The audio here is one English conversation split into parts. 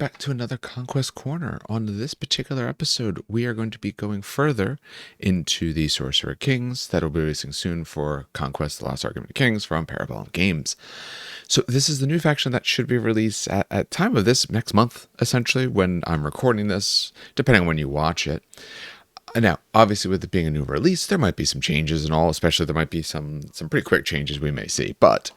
back to another Conquest Corner. On this particular episode, we are going to be going further into the Sorcerer Kings that will be releasing soon for Conquest: The Lost Argument of Kings from Parabellum Games. So this is the new faction that should be released at time of this next month, essentially, when I'm recording this, depending on when you watch it. Now, obviously, with it being a new release, there might be some changes and all, especially there might be some pretty quick changes we may see, but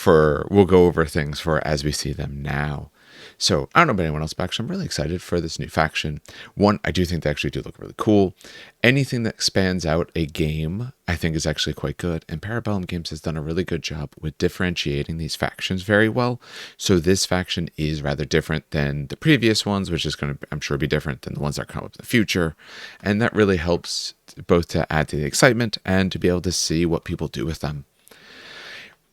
we'll go over things for as we see them now. So I don't know about anyone else, but actually I'm really excited for this new faction. One, I do think they actually do look really cool. Anything that expands out a game, I think is actually quite good. And Parabellum Games has done a really good job with differentiating these factions very well. So this faction is rather different than the previous ones, which is going to, I'm sure, be different than the ones that come up in the future. And that really helps both to add to the excitement and to be able to see what people do with them.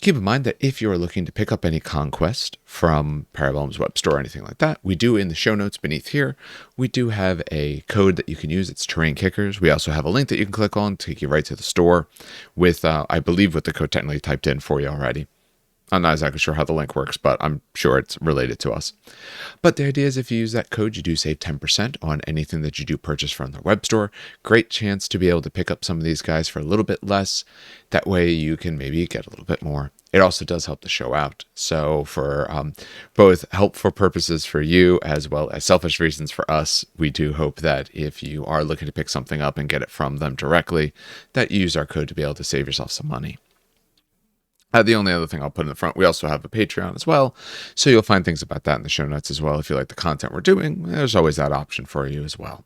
Keep in mind that if you are looking to pick up any Conquest from Parabellum's web store or anything like that, we do in the show notes beneath here, we do have a code that you can use. It's Terrain Kickers. We also have a link that you can click on to take you right to the store with, I believe, with the code technically typed in for you already. I'm not exactly sure how the link works, but I'm sure it's related to us. But the idea is if you use that code, you do save 10% on anything that you do purchase from their web store. Great chance to be able to pick up some of these guys for a little bit less. That way you can maybe get a little bit more. It also does help the show out. So for both helpful purposes for you as well as selfish reasons for us, we do hope that if you are looking to pick something up and get it from them directly, that you use our code to be able to save yourself some money. The only other thing I'll put in the front, we also have a Patreon as well, so you'll find things about that in the show notes as well. If you like the content we're doing, there's always that option for you as well.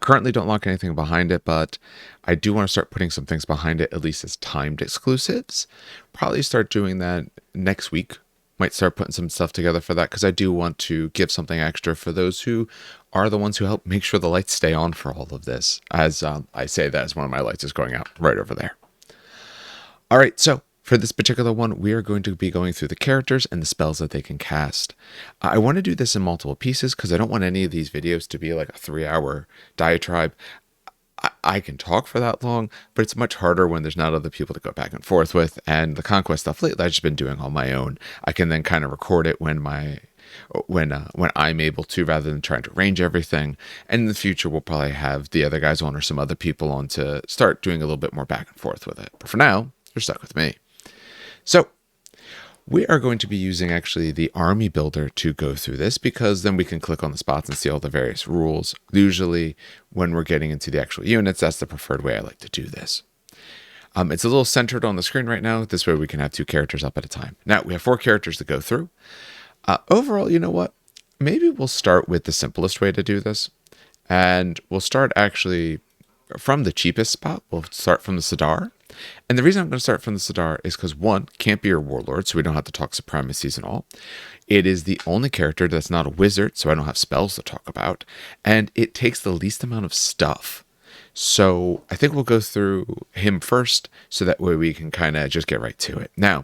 Currently don't lock anything behind it, but I do want to start putting some things behind it, at least as timed exclusives. Probably start doing that next week. Might start putting some stuff together for that, because I do want to give something extra for those who are the ones who help make sure the lights stay on for all of this. As I say that as one of my lights is going out right over there. All right, so for this particular one, we are going to be going through the characters and the spells that they can cast. I want to do this in multiple pieces because I don't want any of these videos to be like a 3-hour diatribe. I can talk for that long, but it's much harder when there's not other people to go back and forth with. And the Conquest stuff lately, I've just been doing on my own. I can then kind of record it when I'm able to, rather than trying to arrange everything. And in the future, we'll probably have the other guys on or some other people on to start doing a little bit more back and forth with it. But for now, you're stuck with me. So we are going to be using actually the army builder to go through this, because then we can click on the spots and see all the various rules. Usually when we're getting into the actual units, that's the preferred way I like to do this. It's a little centered on the screen right now. This way we can have 2 characters up at a time. Now we have 4 characters to go through. Overall, you know what? Maybe we'll start with the simplest way to do this. And we'll start actually from the cheapest spot. We'll start from the Sadar. And the reason I'm going to start from the Sadar is because, one, can't be your warlord, so we don't have to talk supremacies and all. It is the only character that's not a wizard, so I don't have spells to talk about. And it takes the least amount of stuff. So I think we'll go through him first, so that way we can kind of just get right to it. Now,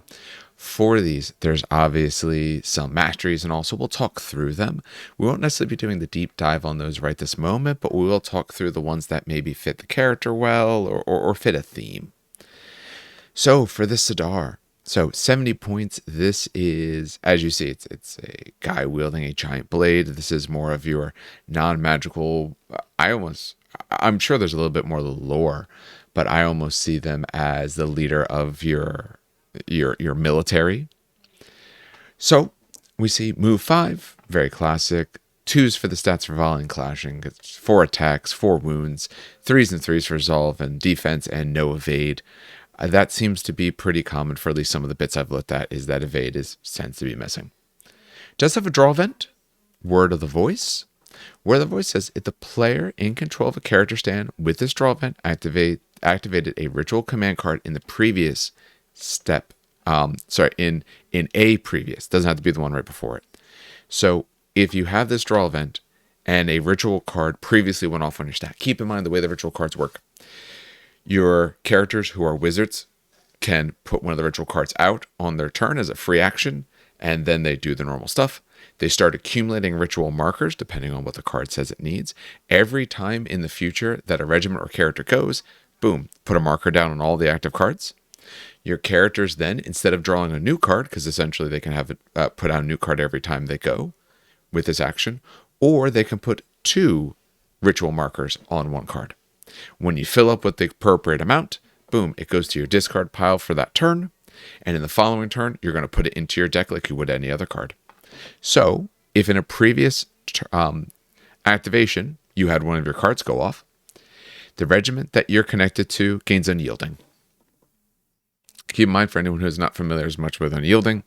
for these, there's obviously some masteries and all, so we'll talk through them. We won't necessarily be doing the deep dive on those right this moment, but we will talk through the ones that maybe fit the character well or fit a theme. So for this Sadar, so 70 points, this is, as you see, it's a guy wielding a giant blade. This is more of your non-magical, I'm sure there's a little bit more lore, but I almost see them as the leader of your military. So we see move 5, very classic. 2s for the stats for volley and clashing. It's 4 attacks, 4 wounds, 3s and 3s for resolve and defense, and no evade. That seems to be pretty common for at least some of the bits I've looked at, is that evade tends to be missing. Does have a draw event, Word of the Voice. Word of the Voice says, if the player in control of a character stand with this draw event activated a ritual command card in the previous step, in a previous, doesn't have to be the one right before it. So if you have this draw event and a ritual card previously went off on your stack, keep in mind the way the ritual cards work. Your characters who are wizards can put one of the ritual cards out on their turn as a free action, and then they do the normal stuff. They start accumulating ritual markers, depending on what the card says it needs. Every time in the future that a regiment or character goes, boom, put a marker down on all the active cards. Your characters then, instead of drawing a new card, because essentially they can have it put out a new card every time they go, with this action, or they can put 2 ritual markers on 1 card. When you fill up with the appropriate amount, boom, it goes to your discard pile for that turn, and in the following turn, you're going to put it into your deck like you would any other card. So, if in a previous activation, you had one of your cards go off, the regiment that you're connected to gains unyielding. Keep in mind, for anyone who is not familiar as much with unyielding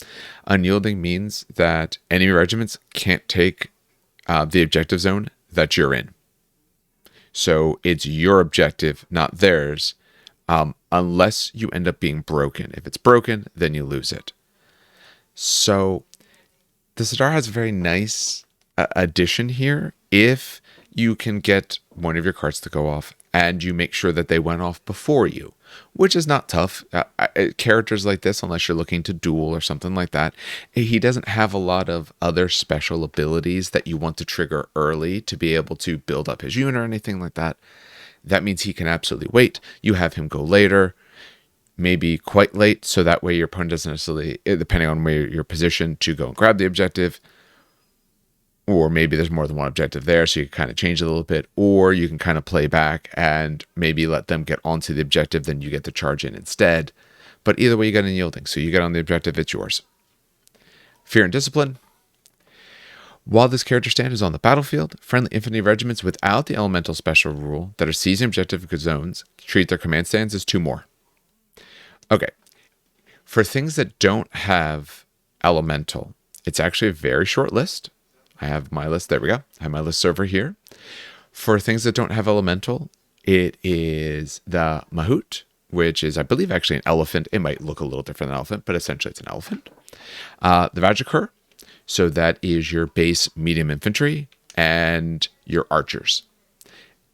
means that enemy regiments can't take the objective zone that you're in. So it's your objective, not theirs, unless you end up being broken. If it's broken, then you lose it. So the Sadar has a very nice addition here. If you can get one of your cards to go off and you make sure that they went off before you, which is not tough. Characters like this, unless you're looking to duel or something like that, he doesn't have a lot of other special abilities that you want to trigger early to be able to build up his unit or anything like that. That means he can absolutely wait. You have him go later, maybe quite late, so that way your opponent doesn't necessarily, depending on where you're positioned, to go and grab the objective. Or maybe there's more than one objective there, so you can kind of change it a little bit. Or you can kind of play back and maybe let them get onto the objective, then you get to charge in instead. But either way, you get unyielding. So you get on the objective, it's yours. Fear and Discipline. While this character stand is on the battlefield, friendly infantry regiments without the elemental special rule that are seizing objective zones treat their command stands as 2 more. Okay. For things that don't have elemental, it's actually a very short list. I have my list. There we go. I have my list over here. For things that don't have elemental, it is the Mahout, which is, I believe, actually an elephant. It might look a little different than an elephant, but essentially it's an elephant. The Vajikur, so that is your base medium infantry and your archers.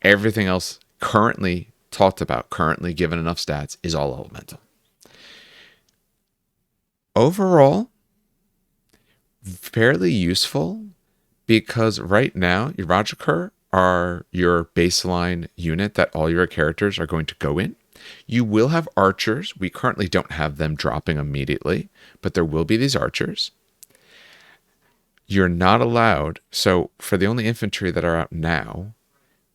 Everything else currently talked about, currently given enough stats, is all elemental. Overall, fairly useful. Because right now, your Rajakur are your baseline unit that all your characters are going to go in. You will have archers. We currently don't have them dropping immediately, but there will be these archers. You're not allowed. So for the only infantry that are out now,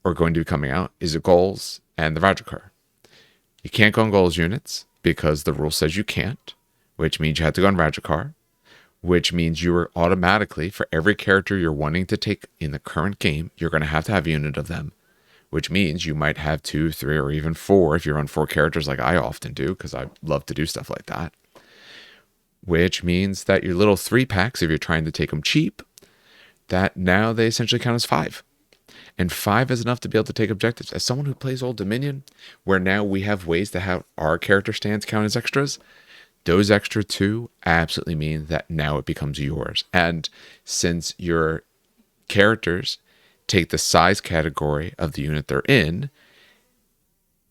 or going to be coming out, is the Ghouls and the Rajakur. You can't go on Ghouls units because the rule says you can't, which means you have to go on Rajakur. Which means you are automatically, for every character you're wanting to take in the current game, you're going to have a unit of them. Which means you might have 2, 3, or even 4 if you run 4 characters like I often do, because I love to do stuff like that. Which means that your little 3-packs, if you're trying to take them cheap, that now they essentially count as 5. And 5 is enough to be able to take objectives. As someone who plays Old Dominion, where now we have ways to have our character stands count as extras, those extra 2 absolutely mean that now it becomes yours. And since your characters take the size category of the unit they're in,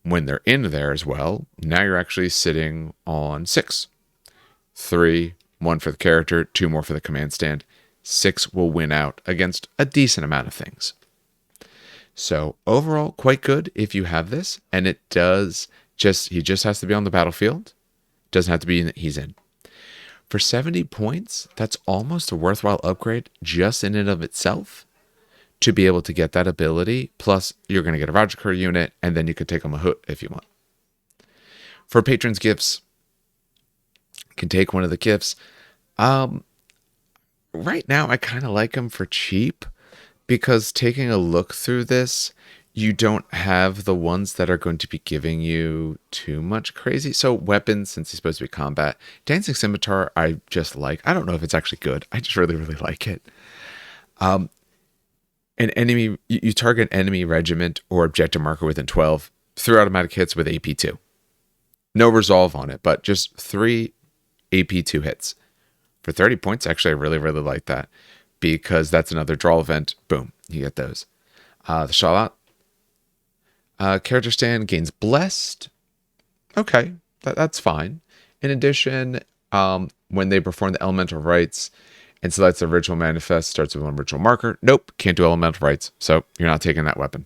when they're in there as well, now you're actually sitting on 6. 3, 1 for the character, 2 more for the command stand. 6 will win out against a decent amount of things. So overall, quite good if you have this. And it does he just has to be on the battlefield. Doesn't have to be that he's in. For 70 points, that's almost a worthwhile upgrade just in and of itself to be able to get that ability. Plus, you're going to get a Rajakur unit, and then you could take a Mahout if you want. For patrons' gifts, you can take one of the gifts. Right now, I kind of like them for cheap because taking a look through this, you don't have the ones that are going to be giving you too much crazy. So weapons, since he's supposed to be combat. Dancing Scimitar, I just like. I don't know if it's actually good. I just really, really like it. An enemy, you target an enemy regiment or objective marker within 12 through automatic hits with AP2. No resolve on it, but just 3 AP2 hits. For 30 points, actually, I really, really like that because that's another draw event. Boom, you get those. The Shalat. Character stand gains blessed. Okay, that's fine. In addition, when they perform the elemental rites and selects the ritual manifest, starts with 1 ritual marker. Nope, can't do elemental rites, so you're not taking that weapon.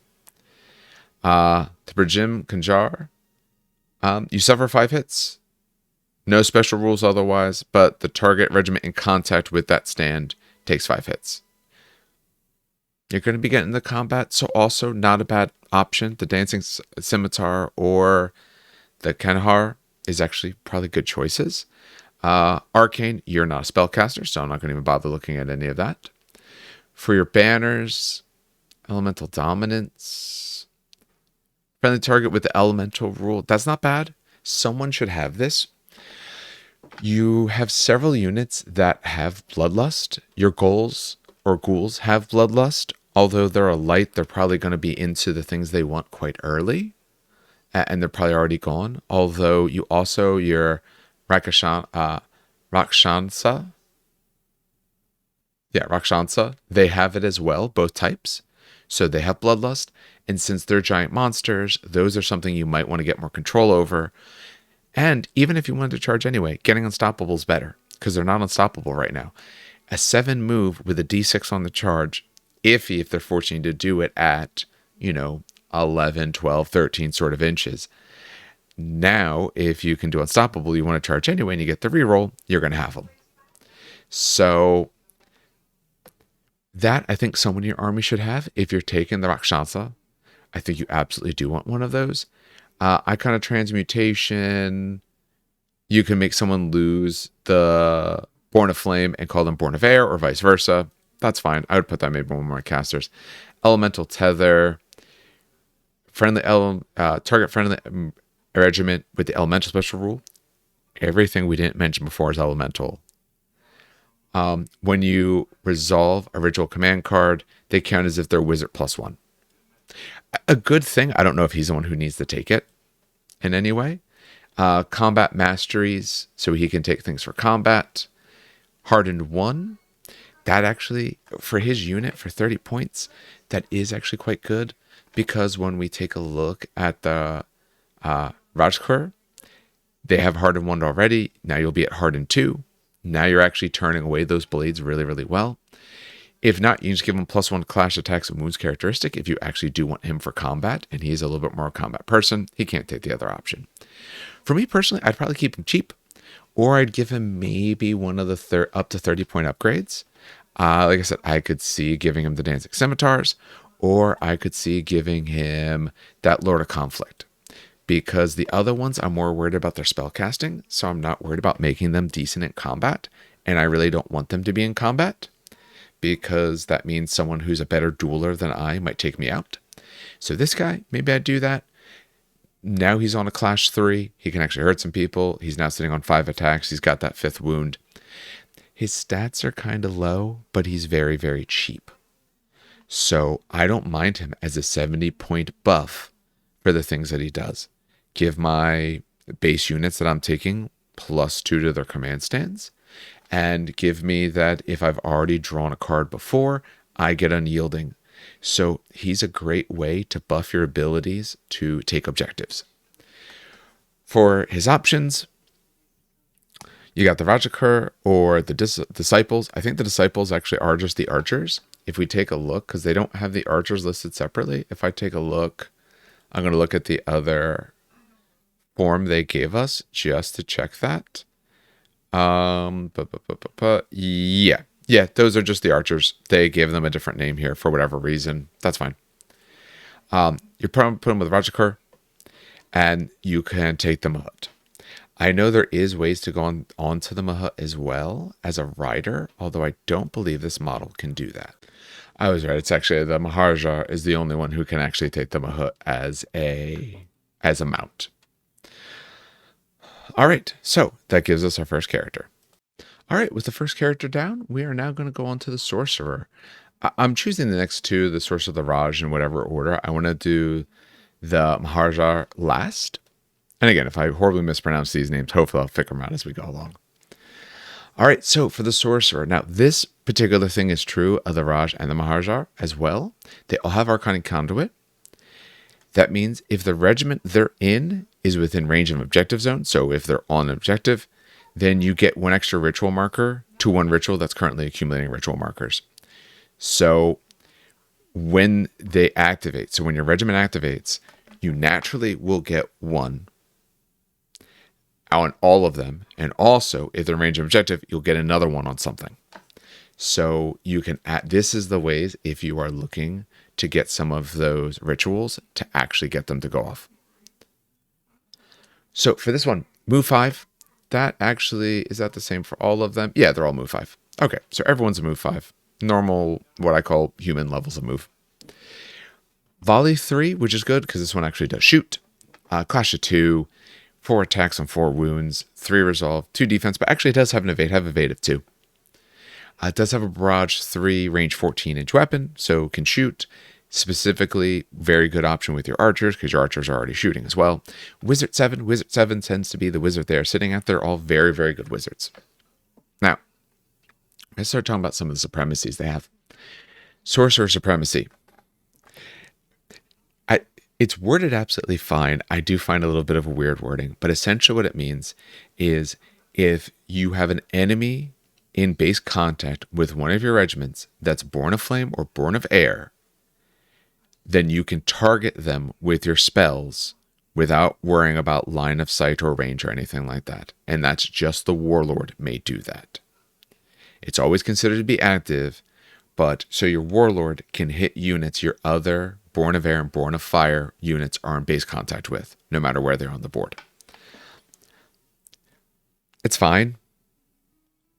The Brajim Kanjar. You suffer 5 hits. No special rules otherwise, but the target regiment in contact with that stand takes 5 hits. You're going to be getting the combat, so also not a bad option. The Dancing Scimitar or the Kenhar is actually probably good choices. Arcane, you're not a spellcaster, so I'm not going to even bother looking at any of that. For your banners, Elemental Dominance, friendly target with the Elemental rule. That's not bad. Someone should have this. You have several units that have Bloodlust. Your goals or ghouls have Bloodlust. Although they're a light, they're probably going to be into the things they want quite early. And they're probably already gone. Although you also, your Rakshansa, they have it as well, both types. So they have Bloodlust. And since they're giant monsters, those are something you might want to get more control over. And even if you wanted to charge anyway, getting Unstoppable is better because they're not unstoppable right now. A 7 move with a D6 on the charge, if they're fortunate to do it at, 11, 12, 13 sort of inches. Now, if you can do Unstoppable, you want to charge anyway and you get the reroll, you're going to have them. So that I think someone in your army should have. If you're taking the Rakshansa, I think you absolutely do want one of those. Icon of Transmutation, you can make someone lose the Born of Flame and call them Born of Air or vice versa. That's fine. I would put that maybe one more casters. Elemental Tether, target friendly regiment with the Elemental special rule. Everything we didn't mention before is Elemental. When you resolve a ritual command card, they count as if they're Wizard +1. A good thing. I don't know if he's the one who needs to take it in any way. Combat masteries, so he can take things for combat. Hardened 1, that actually, for his unit, for 30 points, that is actually quite good. Because when we take a look at the Rajkur, they have Hardened 1 already. Now you'll be at Hardened 2. Now you're actually turning away those blades really, really well. If not, you can just give him +1 clash attacks and wounds characteristic if you actually do want him for combat, and he's a little bit more combat person. He can't take the other option. For me personally, I'd probably keep him cheap, or I'd give him maybe one of the up to 30-point upgrades. Like I said, I could see giving him the Dancing Scimitars, or I could see giving him that Lord of Conflict. Because the other ones, I'm more worried about their spell casting, so I'm not worried about making them decent in combat, and I really don't want them to be in combat. Because that means someone who's a better dueler than I might take me out. So this guy, maybe I'd do that. Now he's on a clash 3. He can actually hurt some people. He's now sitting on 5 attacks. He's got that 5th wound. His stats are kind of low, but he's very, very cheap. So I don't mind him as a 70-point buff for the things that he does. Give my base units that I'm taking +2 to their command stands. And give me that if I've already drawn a card before, I get unyielding. So he's a great way to buff your abilities to take objectives. For his options, you got the Rajakur or the Disciples. I think the Disciples actually are just the archers. If we take a look, because they don't have the archers listed separately. If I take a look, I'm going to look at the other form they gave us just to check that. Yeah, those are just the archers. They gave them a different name here for whatever reason. That's fine. You put them with Rajakur, and you can take the Mahut. I know there is ways to go onto the Mahut as well as a rider, although I don't believe this model can do that. I was right. It's actually the Maharajah is the only one who can actually take the Mahut as a mount. All right, so that gives us our first character. All right, with the first character down, we are now going to go on to the Sorcerer. I'm choosing the next two, the Sorcerer, the Raj, in whatever order. I want to do the Maharajah last. And again, if I horribly mispronounce these names, hopefully I'll figure them out as we go along. All right, so for the Sorcerer. Now, this particular thing is true of the Raj and the Maharajah as well. They all have Arcanic Conduit. That means if the regiment they're in is within range of objective zone, so if they're on an objective, then you get 1 extra ritual marker to 1 ritual that's currently accumulating ritual markers. So when they activate, so when your regiment activates, you naturally will get 1 on all of them. And also, if they're in range of objective, you'll get another 1 on something. So you can add, this is the ways if you are looking to get some of those rituals to actually get them to go off. So for this one, move 5, that actually, is that the same for all of them? Yeah, they're all move 5. Okay, so everyone's a move 5. Normal, what I call human levels of move. Volley 3, which is good because this one actually does shoot. Clash of 2, 4 attacks on 4 wounds, 3 resolve, 2 defense, but actually it does have an evade, have evade of 2. It does have a barrage 3, range 14-inch weapon, so can shoot. Specifically, very good option with your archers because your archers are already shooting as well. Wizard 7 tends to be the wizard they are sitting at. They're all very, very good wizards. Now, let's start talking about some of the supremacies they have. Sorcerer supremacy. It's worded absolutely fine. I do find a little bit of a weird wording, but essentially what it means is if you have an enemy in base contact with one of your regiments that's born of flame or born of air, then you can target them with your spells without worrying about line of sight or range or anything like that. And that's just the warlord may do that. It's always considered to be active, but so your warlord can hit units your other born of air and born of fire units are in base contact with, no matter where they're on the board. It's fine.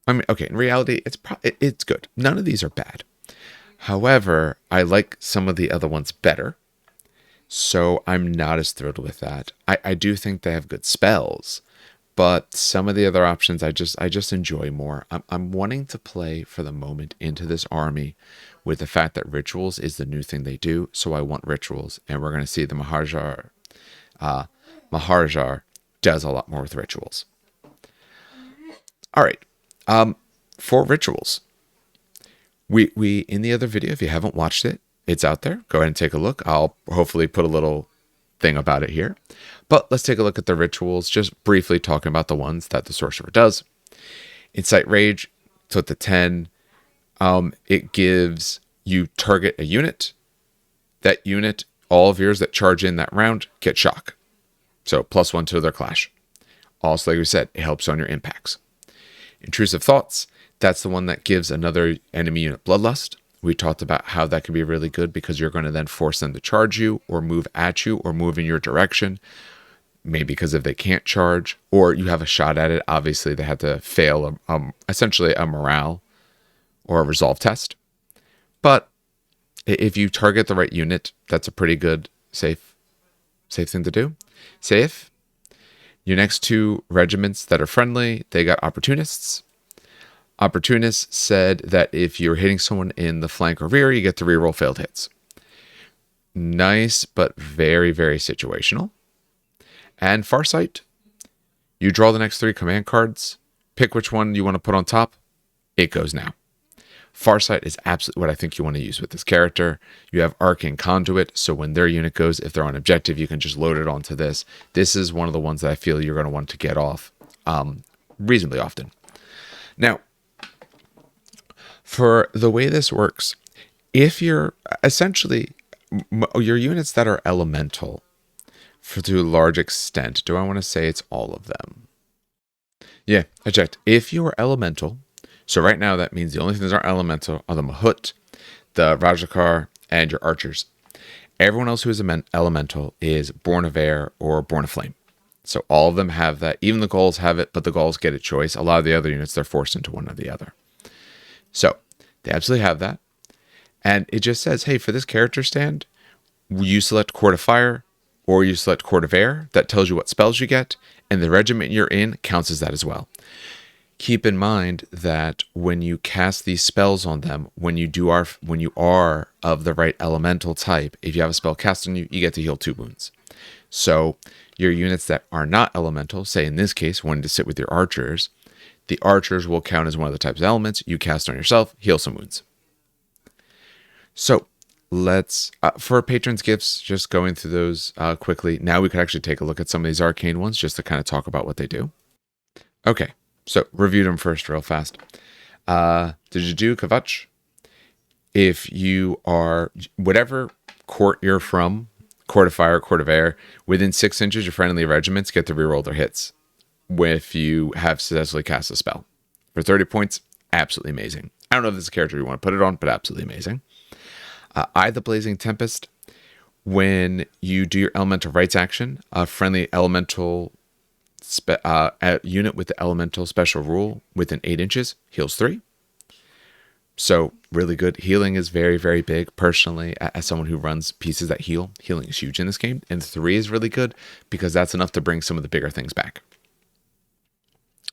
I mean, okay, in reality, it's good. None of these are bad. However, I like some of the other ones better, so I'm not as thrilled with that. I do think they have good spells, but some of the other options I just enjoy more. I'm wanting to play for the moment into this army with the fact that rituals is the new thing they do, so I want rituals, and we're going to see the Maharajah does a lot more with rituals. All right, for rituals. We in the other video, if you haven't watched it, it's out there. Go ahead and take a look. I'll hopefully put a little thing about it here. But let's take a look at the rituals, just briefly talking about the ones that the sorcerer does. Incite Rage, so at the 10, it gives you target a unit. That unit, all of yours that charge in that round, get shock. So +1 to their clash. Also, like we said, it helps on your impacts. Intrusive Thoughts, that's the one that gives another enemy unit Bloodlust. We talked about how that could be really good because you're going to then force them to charge you or move at you or move in your direction. Maybe because if they can't charge or you have a shot at it, obviously they have to fail essentially a morale or a resolve test. But if you target the right unit, that's a pretty good safe thing to do. Safe. Your next 2 regiments that are friendly, they got Opportunists. Opportunists said that if you're hitting someone in the flank or rear, you get to reroll failed hits. Nice, but very, very situational. And Farsight, you draw the next 3 command cards, pick which one you want to put on top, it goes now. Farsight is absolutely what I think you want to use with this character. You have Arcane Conduit, so when their unit goes, if they're on objective, you can just load it onto this. This is one of the ones that I feel you're going to want to get off reasonably often. Now, for the way this works, if you're essentially your units that are elemental, to a large extent, do I want to say it's all of them? Yeah, I checked. If you are elemental, so right now that means the only things that are elemental are the Mahut, the Rajakar, and your archers. Everyone else who is elemental is born of air or born of flame. So all of them have that. Even the Gauls have it, but the Gauls get a choice. A lot of the other units, they're forced into one or the other. So they absolutely have that. And it just says, hey, for this character stand, you select Court of Fire or you select Court of Air. That tells you what spells you get. And the regiment you're in counts as that as well. Keep in mind that when you cast these spells on them, when you are of the right elemental type, if you have a spell cast on you, you get to heal 2 wounds. So your units that are not elemental, say in this case, wanting to sit with your archers, the archers will count as one of the types of elements. You cast on yourself, heal some wounds. So let's, for patrons' gifts, just going through those quickly. Now we could actually take a look at some of these arcane ones just to kind of talk about what they do. Okay, so reviewed them first real fast. Did you do Kavach? If you are, whatever court you're from, Court of Fire, Court of Air, within 6 inches, your friendly regiments get to reroll their hits if you have successfully cast a spell. For 30 points, absolutely amazing. I don't know if this is a character you want to put it on, but absolutely amazing. Eye the Blazing Tempest. When you do your elemental rights action, a friendly elemental unit with the elemental special rule within 8 inches heals 3. So really good. Healing is very, very big. Personally, as someone who runs pieces that heal, healing is huge in this game. And 3 is really good because that's enough to bring some of the bigger things back.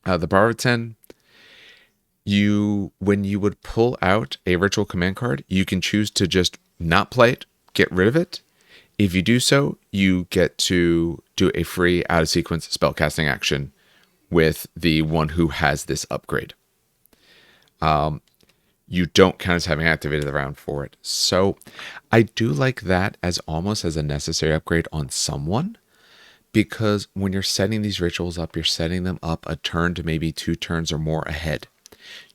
The Bar of 10, when you would pull out a ritual command card, you can choose to just not play it, get rid of it. If you do so, you get to do a free out of sequence spellcasting action with the one who has this upgrade. You don't count as having activated the round for it. So I do like that as almost as a necessary upgrade on someone, because when you're setting these rituals up, you're setting them up a turn to maybe 2 turns or more ahead.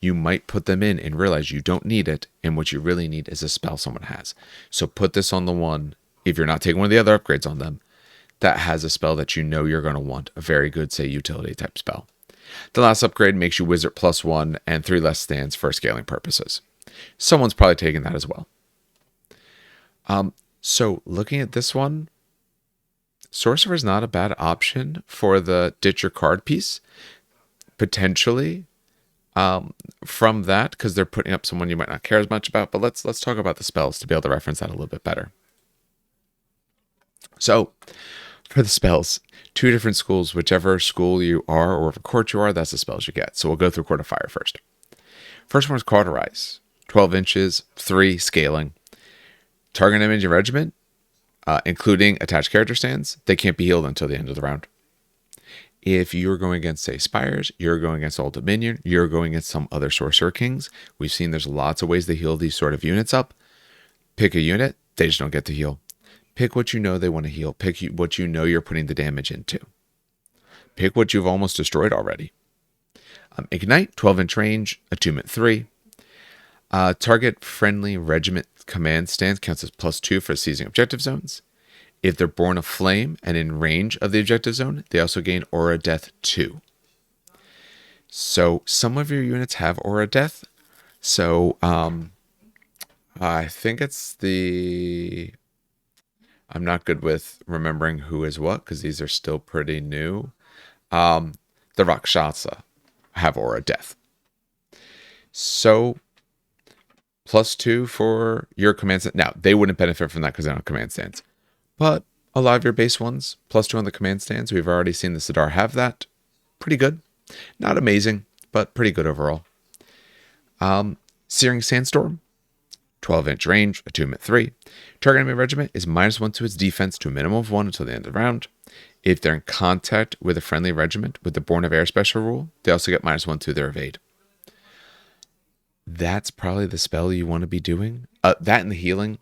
You might put them in and realize you don't need it, and what you really need is a spell someone has. So put this on the one, if you're not taking one of the other upgrades on them, that has a spell that you know you're going to want, a very good, say, utility type spell. The last upgrade makes you Wizard +1 and 3 less stands for scaling purposes. Someone's probably taking that as well. So looking at this one, Sorcerer is not a bad option for the ditch your card piece. Potentially from that, because they're putting up someone you might not care as much about. But let's talk about the spells to be able to reference that a little bit better. So for the spells, 2 different schools, whichever school you are or whatever court you are, that's the spells you get. So we'll go through Court of Fire first. First one is Cauterize. 12 inches, 3 scaling. Target image and regiment, including attached character stands, they can't be healed until the end of the round. If you're going against, say, Spires, you're going against Old Dominion, you're going against some other Sorcerer Kings, we've seen there's lots of ways to heal these sort of units up. Pick a unit, they just don't get to heal. Pick what you know they want to heal. Pick what you know you're putting the damage into. Pick what you've almost destroyed already. Ignite, 12-inch range, attunement 3. Target friendly regiment command stance counts as +2 for seizing objective zones. If they're born of flame and in range of the objective zone, they also gain Aura Death 2. So some of your units have Aura Death. So I think it's the... I'm not good with remembering who is what because these are still pretty new. The Rakshasa have Aura Death. So +2 for your command stand. Now, they wouldn't benefit from that because they don't have command stands. But a lot of your base ones, +2 on the command stands. We've already seen the Sadar have that. Pretty good. Not amazing, but pretty good overall. Searing Sandstorm, 12-inch range, attunement 3. Target enemy regiment is -1 to its defense to a minimum of 1 until the end of the round. If they're in contact with a friendly regiment with the Born of Air special rule, they also get -1 to their evade. That's probably the spell you want to be doing. That and the healing.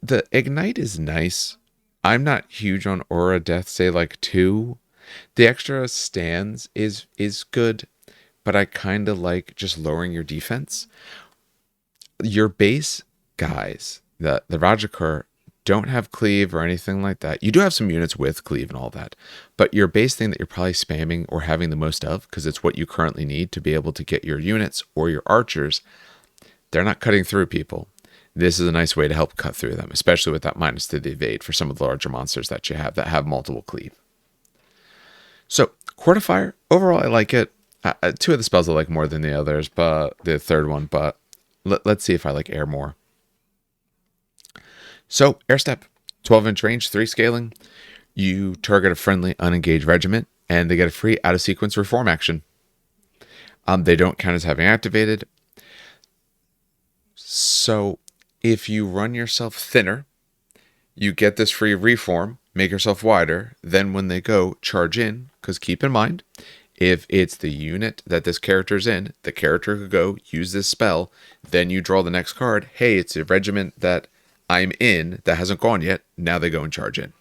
The Ignite is nice. I'm not huge on Aura Death, say like 2. The extra stands is good, but I kind of like just lowering your defense. Your base guys, the Rajakar, don't have cleave or anything like that. You do have some units with cleave and all that, but your base thing that you're probably spamming or having the most of, because it's what you currently need to be able to get your units or your archers, they're not cutting through people. This is a nice way to help cut through them, especially with that -2 to the evade for some of the larger monsters that you have that have multiple cleave. So, Court of Fire, overall I like it. 2 of the spells I like more than the others, but the third one, but let's see if I like Air more. So, Air Step, 12-inch range, 3 scaling. You target a friendly unengaged regiment, and they get a free out-of-sequence reform action. They don't count as having activated. So, if you run yourself thinner, you get this free reform, make yourself wider, then when they go, charge in, because keep in mind, if it's the unit that this character's in, the character could go use this spell, then you draw the next card. Hey, it's a regiment that I'm in that hasn't gone yet. Now they go and charge in.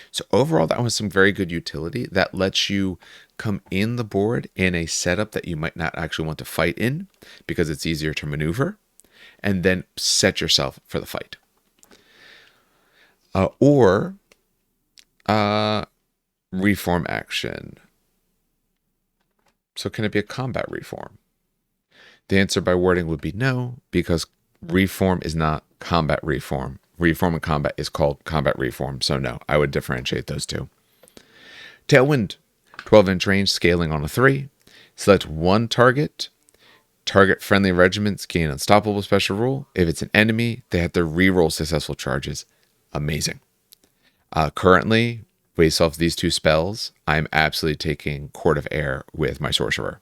So overall, that was some very good utility that lets you come in the board in a setup that you might not actually want to fight in because it's easier to maneuver, and then set yourself for the fight. Or reform action. So can it be a combat reform? The answer by wording would be no, because reform is not combat reform. Reform and combat is called combat reform, so no, I would differentiate those two. Tailwind, 12-inch range, scaling on a 3. Select one target. Target friendly regiments gain unstoppable special rule. If it's an enemy, they have to reroll successful charges. Amazing. Currently, based off these two spells, I'm absolutely taking Court of Air with my Sorcerer.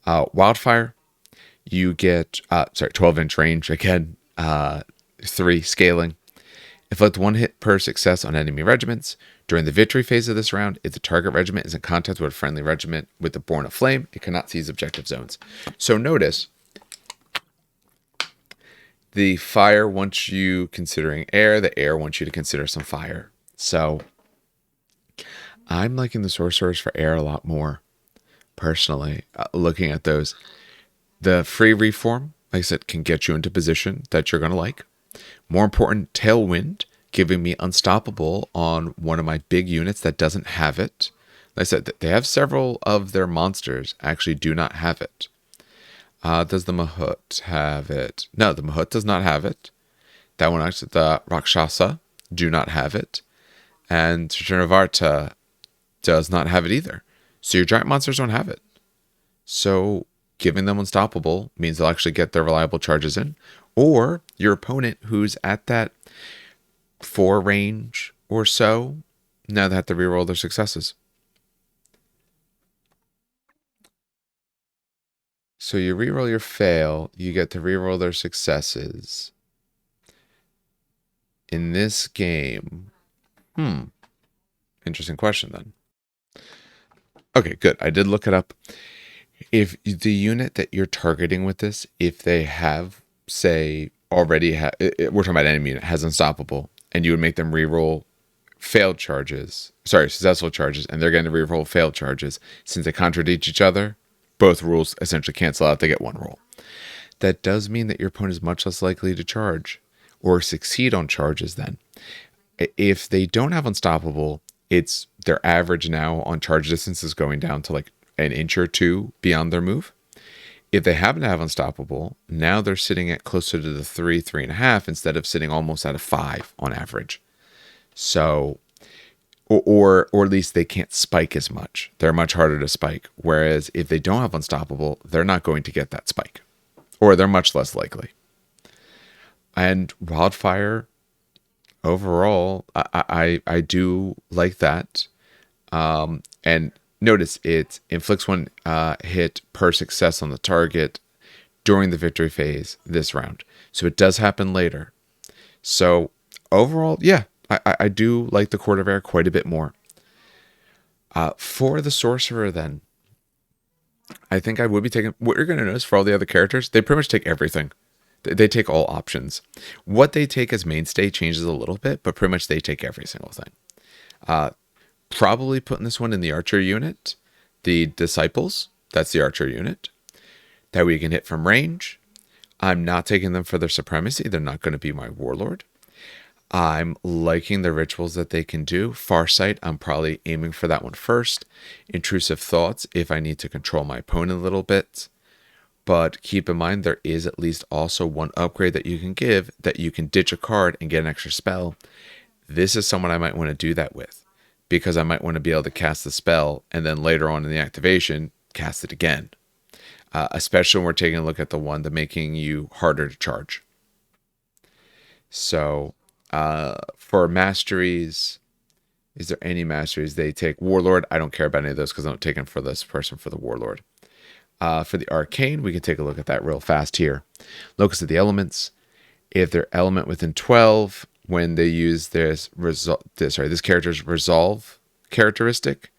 Wildfire, you get 12-inch range again, 3 scaling. Inflict 1 hit per success on enemy regiments. During the victory phase of this round, if the target regiment is in contact with a friendly regiment with the Born of Flame, it cannot seize objective zones. So notice, the fire wants you considering air, the air wants you to consider some fire. So I'm liking the sorcerers for air a lot more, personally, looking at those. The free reform, like I said, can get you into position that you're going to like. More important, tailwind, giving me unstoppable on one of my big units that doesn't have it. Like I said, they have several of their monsters actually do not have it. Does the Mahut have it? No, the Mahut does not have it. That one actually, the Rakshasa do not have it. And Trinavarta does not have it either. So your giant monsters don't have it. So giving them unstoppable means they'll actually get their reliable charges in. Or your opponent who's at that 4 range or so, now they have to reroll their successes. So you reroll your fail, you get to reroll their successes. In this game, interesting question then. Okay, good. I did look it up. If the unit that you're targeting with this, if they have, say, already we're talking about enemy unit, has unstoppable, and you would make them reroll successful charges, and they're going to reroll failed charges, since they contradict each other, both rules essentially cancel out, they get 1 roll. That does mean that your opponent is much less likely to charge or succeed on charges then. If they don't have unstoppable, it's their average now on charge distance is going down to like an inch or 2 beyond their move. If they happen to have unstoppable, now they're sitting at closer to the 3.5 instead of sitting almost at a 5 on average. So, or at least they can't spike as much. They're much harder to spike. Whereas if they don't have unstoppable, they're not going to get that spike, or they're much less likely. And wildfire, overall, I do like that. And notice it inflicts 1 hit per success on the target during the victory phase this round. So it does happen later. So overall, yeah, I do like the Court of Air quite a bit more. For the Sorcerer then, I think I would be taking, what you're going to notice for all the other characters, they pretty much take everything. They take all options. What they take as mainstay changes a little bit, but pretty much they take every single thing. Probably putting this one in the Archer unit. The Disciples, that's the Archer unit. That way you can hit from range. I'm not taking them for their supremacy. They're not going to be my Warlord. I'm liking the rituals that they can do. Farsight, I'm probably aiming for that one first. Intrusive Thoughts, if I need to control my opponent a little bit. But keep in mind, there is at least also one upgrade that you can give, that you can ditch a card and get an extra spell. This is someone I might want to do that with, because I might want to be able to cast the spell and then later on in the activation, cast it again. Especially when we're taking a look at the one that's making you harder to charge. So for masteries, is there any masteries they take? Warlord, I don't care about any of those because I'm taking for this person for the Warlord. For the Arcane, we can take a look at that real fast here. Locus of the Elements. If they're element within 12, when they use this character's resolve characteristic,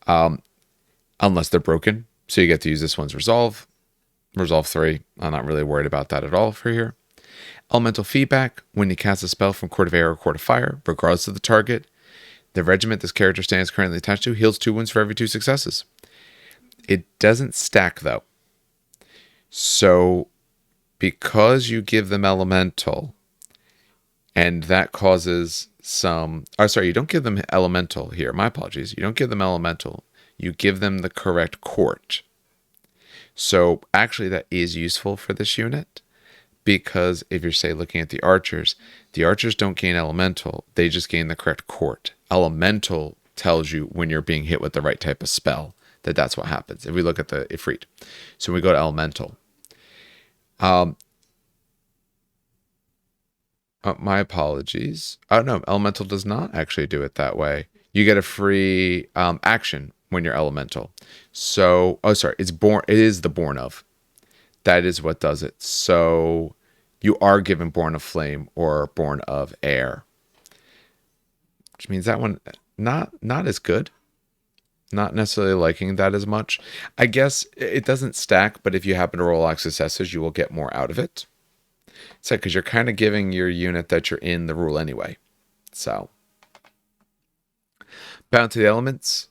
unless they're broken. So you get to use this one's resolve. Resolve 3. I'm not really worried about that at all for here. Elemental feedback. When you cast a spell from Court of Air or Court of Fire, regardless of the target, the regiment this character stands currently attached to heals 2 wounds for every 2 successes. It doesn't stack though. So because you give them elemental, and that causes some, you don't give them elemental here. My apologies. You don't give them elemental. You give them the correct court. So actually that is useful for this unit, because if you're, say, looking at the archers don't gain elemental, they just gain the correct court. Elemental tells you when you're being hit with the right type of spell, that's what happens. If we look at the Ifrit, so we go to elemental. My apologies. Oh no, elemental does not actually do it that way. You get a free action when you're elemental. So, sorry, it is the Born of. That is what does it. So you are given Born of Flame or Born of Air, which means that one not as good. Not necessarily liking that as much. I guess it doesn't stack, but if you happen to roll all successes, you will get more out of it. So, because you're kind of giving your unit that you're in the rule anyway. So, bound to the elements.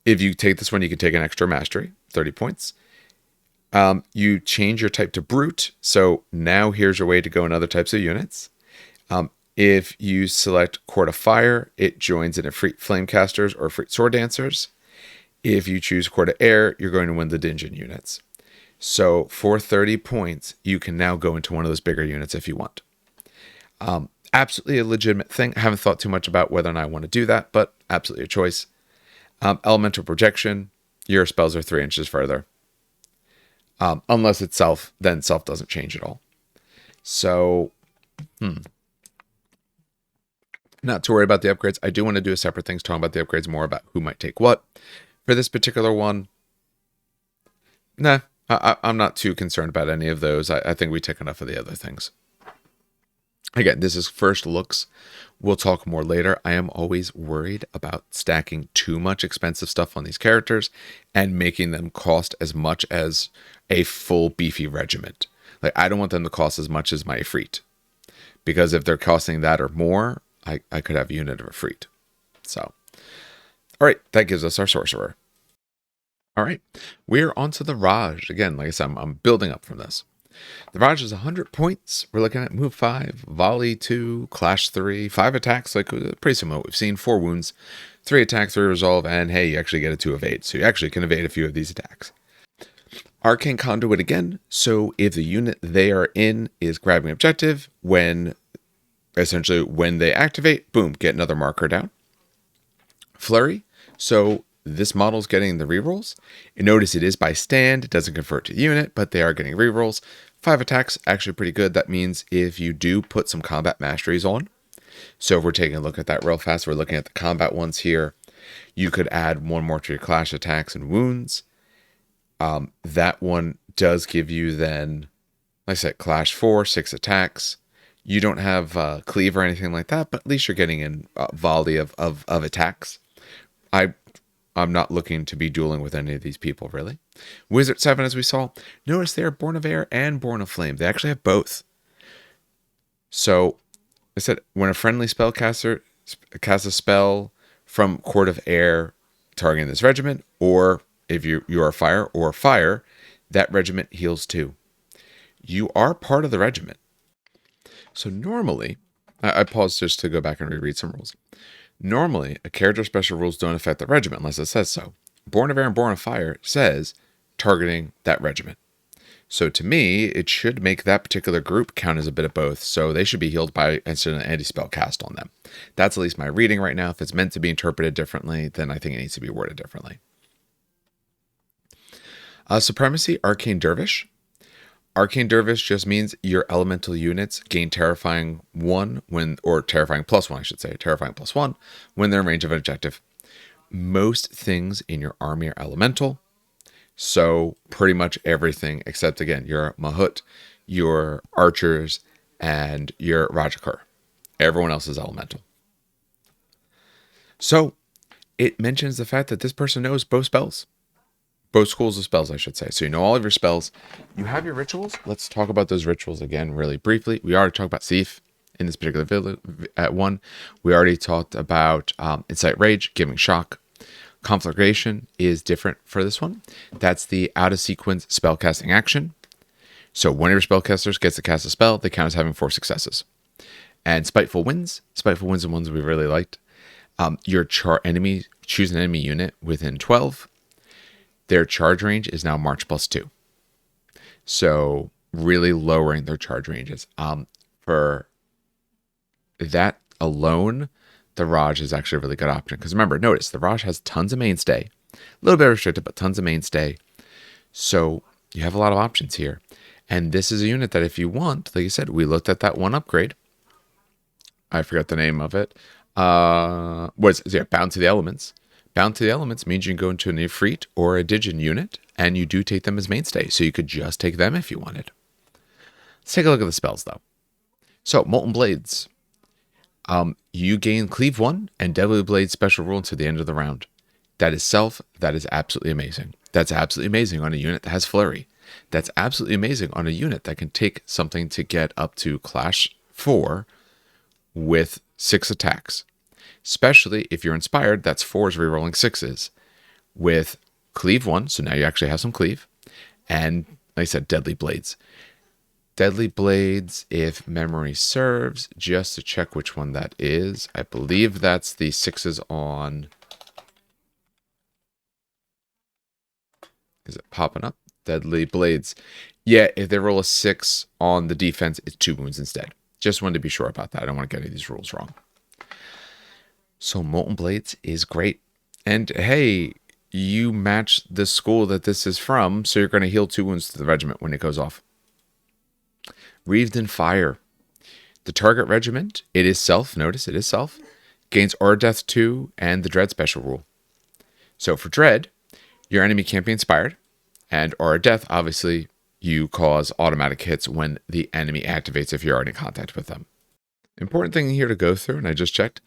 If you take this one, you can take an extra mastery, 30 points. You change your type to brute. So now here's your way to go in other types of units. If you select Court of Fire, it joins in Ifrit Flamecasters or Ifrit Sword Dancers. If you choose Court of Air, you're going to win the Dungeon units. So for 30 points, you can now go into one of those bigger units if you want. Absolutely a legitimate thing. I haven't thought too much about whether or not I want to do that, but absolutely a choice. Elemental Projection, your spells are 3 inches further. Unless it's self, then self doesn't change at all. So, not to worry about the upgrades. I do want to do a separate thing talking about the upgrades, more about who might take what. For this particular one, I'm not too concerned about any of those. I think we take enough of the other things. Again, this is first looks. We'll talk more later. I am always worried about stacking too much expensive stuff on these characters and making them cost as much as a full beefy regiment. Like, I don't want them to cost as much as my Ifrit, because if they're costing that or more, I could have a unit of Ifrit. So, all right, that gives us our Sorcerer. All right, we're on to the Raj. Again, like I said, I'm building up from this. The Raj is 100 points. We're looking at move 5, volley 2, clash 3, 5 attacks, like pretty similar to what we've seen. 4 wounds, 3 attack, 3 resolve, and hey, you actually get a 2 evade. So you actually can evade a few of these attacks. Arcane Conduit again. So if the unit they are in is grabbing objective, when they activate, boom, get another marker down. Flurry. So this model's getting the rerolls. And notice it is by stand. It doesn't convert to the unit, but they are getting rerolls. 5 attacks, actually pretty good. That means if you do put some combat masteries on. So if we're taking a look at that real fast, we're looking at the combat ones here. You could add 1 more to your clash attacks and wounds. That one does give you then, like I said, clash 4, 6 attacks. You don't have cleave or anything like that, but at least you're getting in volley of attacks. I'm not looking to be dueling with any of these people, really. Wizard 7, as we saw, notice they're Born of Air and Born of Flame. They actually have both. So, I said, when a friendly spellcaster casts a spell from Court of Air targeting this regiment, or if you are fire, that regiment heals too. You are part of the regiment. So normally, I paused just to go back and reread some rules. Normally, a character's special rules don't affect the regiment unless it says so. Born of Air and Born of Fire says targeting that regiment. So to me, it should make that particular group count as a bit of both. So they should be healed by instant anti-spell cast on them. That's at least my reading right now. If it's meant to be interpreted differently, then I think it needs to be worded differently. Supremacy, Arcane Dervish. Arcane Dervish just means your elemental units gain Terrifying 1 or Terrifying +1, I should say. Terrifying +1 when they're in range of an objective. Most things in your army are elemental. So pretty much everything except, again, your Mahut, your archers, and your Rajakar. Everyone else is elemental. So it mentions the fact that this person knows both spells. Both schools of spells, I should say. So you know all of your spells. You have your rituals. Let's talk about those rituals again really briefly. We already talked about Thief in this particular one. We already talked about Incite Rage, giving shock. Conflagration is different for this one. That's the out-of-sequence spellcasting action. So one of your spellcasters gets to cast a spell, they count as having 4 successes. And Spiteful Winds. Spiteful Winds are ones we really liked. Your choose an enemy unit within 12. their charge range is now March +2. So really lowering their charge ranges. For that alone, the Raj is actually a really good option. Because remember, notice the Raj has tons of mainstay. A little bit restricted, but tons of mainstay. So you have a lot of options here. And this is a unit that if you want, like you said, we looked at that one upgrade. I forgot the name of it. Bound to the Elements. Bound to the Elements means you can go into an Ifrit or a Digin unit, and you do take them as mainstay. So you could just take them if you wanted. Let's take a look at the spells, though. So, Molten Blades. You gain Cleave 1 and Deadly Blade special rule until the end of the round. That is self. That is absolutely amazing. That's absolutely amazing on a unit that has Flurry. That's absolutely amazing on a unit that can take something to get up to Clash 4 with 6 attacks. Especially if you're inspired, that's 4s rerolling 6s. With Cleave 1, so now you actually have some Cleave. And, like I said, Deadly Blades. Deadly Blades, if memory serves, just to check which one that is. I believe that's the 6s on... Is it popping up? Deadly Blades. Yeah, if they roll a 6 on the defense, it's 2 wounds instead. Just wanted to be sure about that. I don't want to get any of these rules wrong. So Molten Blades is great. And hey, you match the school that this is from, so you're going to heal 2 wounds to the regiment when it goes off. Wreathed in Fire. The target regiment, it is self, notice it is self, gains Aura Death 2 and the Dread special rule. So for Dread, your enemy can't be inspired, and Aura Death, obviously, you cause automatic hits when the enemy activates if you're already in contact with them. Important thing here to go through, and I just checked,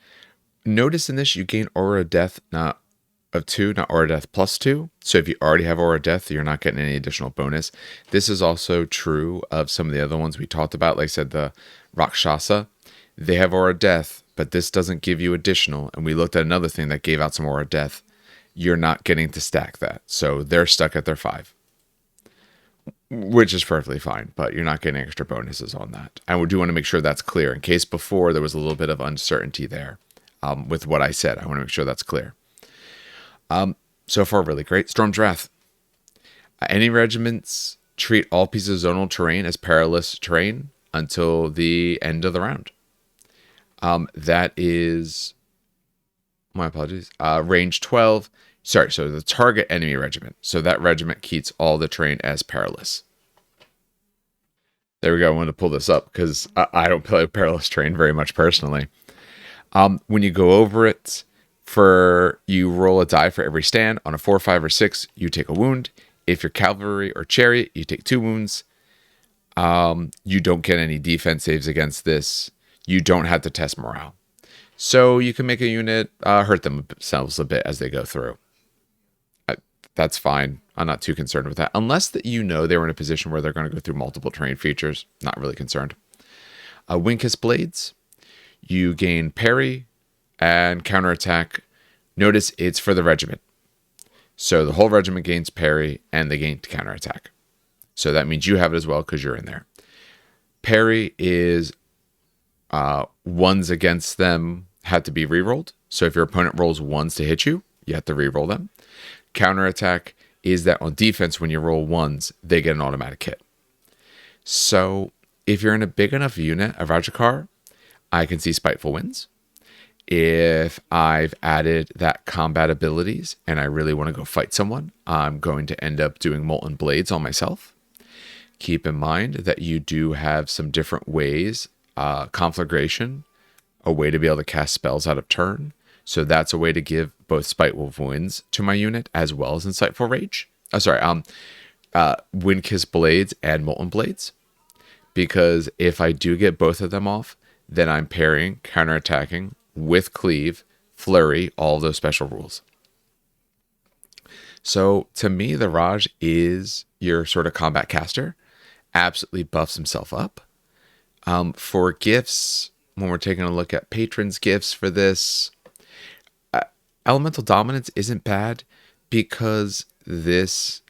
notice in this you gain Aura Death of 2, not Aura Death +2. So if you already have Aura Death, you're not getting any additional bonus. This is also true of some of the other ones we talked about. Like I said, the Rakshasa, they have Aura Death, but this doesn't give you additional. And we looked at another thing that gave out some Aura Death. You're not getting to stack that. So they're stuck at their 5. Which is perfectly fine, but you're not getting extra bonuses on that. And we do want to make sure that's clear. In case before there was a little bit of uncertainty there with what I said. I want to make sure that's clear. So far, really great. Storm's Wrath. Any regiments treat all pieces of zonal terrain as perilous terrain until the end of the round. That is, my apologies, range 12. Sorry, so the target enemy regiment. So that regiment keeps all the terrain as perilous. There we go. I wanted to pull this up because I don't play perilous terrain very much personally. When you go over it, you roll a die for every stand. On a 4, 5, or 6, you take a wound. If you're cavalry or chariot, you take 2 wounds. You don't get any defense saves against this. You don't have to test morale. So you can make a unit hurt themselves a bit as they go through. That's fine. I'm not too concerned with that. Unless that they were in a position where they're going to go through multiple terrain features. Not really concerned. Windkiss Blades. You gain parry and counterattack. Notice it's for the regiment. So the whole regiment gains parry and they gain counterattack. So that means you have it as well because you're in there. Parry is ones against them have to be rerolled. So if your opponent rolls ones to hit you, you have to reroll them. Counterattack is that on defense, when you roll ones, they get an automatic hit. So if you're in a big enough unit of Rajakar, I can see Spiteful Winds. If I've added that combat abilities and I really want to go fight someone, I'm going to end up doing Molten Blades on myself. Keep in mind that you do have some different ways. Conflagration, a way to be able to cast spells out of turn. So that's a way to give both Spiteful Winds to my unit as well as Insightful Rage. Windkiss Blades and Molten Blades. Because if I do get both of them off, then I'm parrying, counterattacking with Cleave, Flurry, all of those special rules. So to me, the Raj is your sort of combat caster. Absolutely buffs himself up. For gifts, when we're taking a look at patrons' gifts for this, Elemental Dominance isn't bad because this,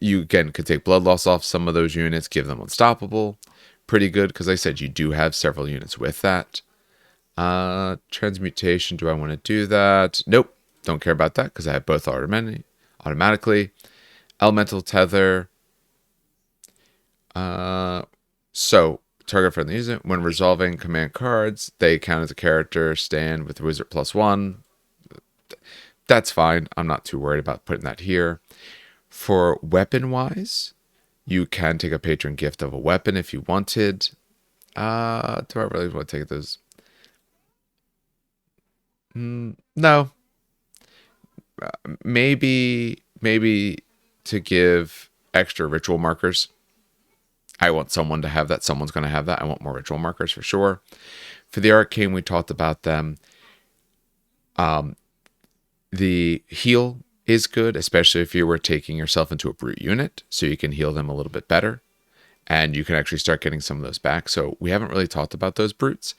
you again could take Blood Loss off some of those units, give them Unstoppable. Pretty good because I said you do have several units with that. Transmutation, do I want to do that? Nope, don't care about that because I have both automatically. Elemental Tether. So, target friendly user, when resolving command cards, they count as a character stand with wizard +1. That's fine. I'm not too worried about putting that here. For weapon-wise, you can take a patron gift of a weapon if you wanted. Do I really want to take those? No. Maybe to give extra ritual markers. I want someone to have that. Someone's going to have that. I want more ritual markers for sure. For the Arcane, we talked about them. The heal is good, especially if you were taking yourself into a brute unit, so you can heal them a little bit better. And you can actually start getting some of those back. So we haven't really talked about those brutes,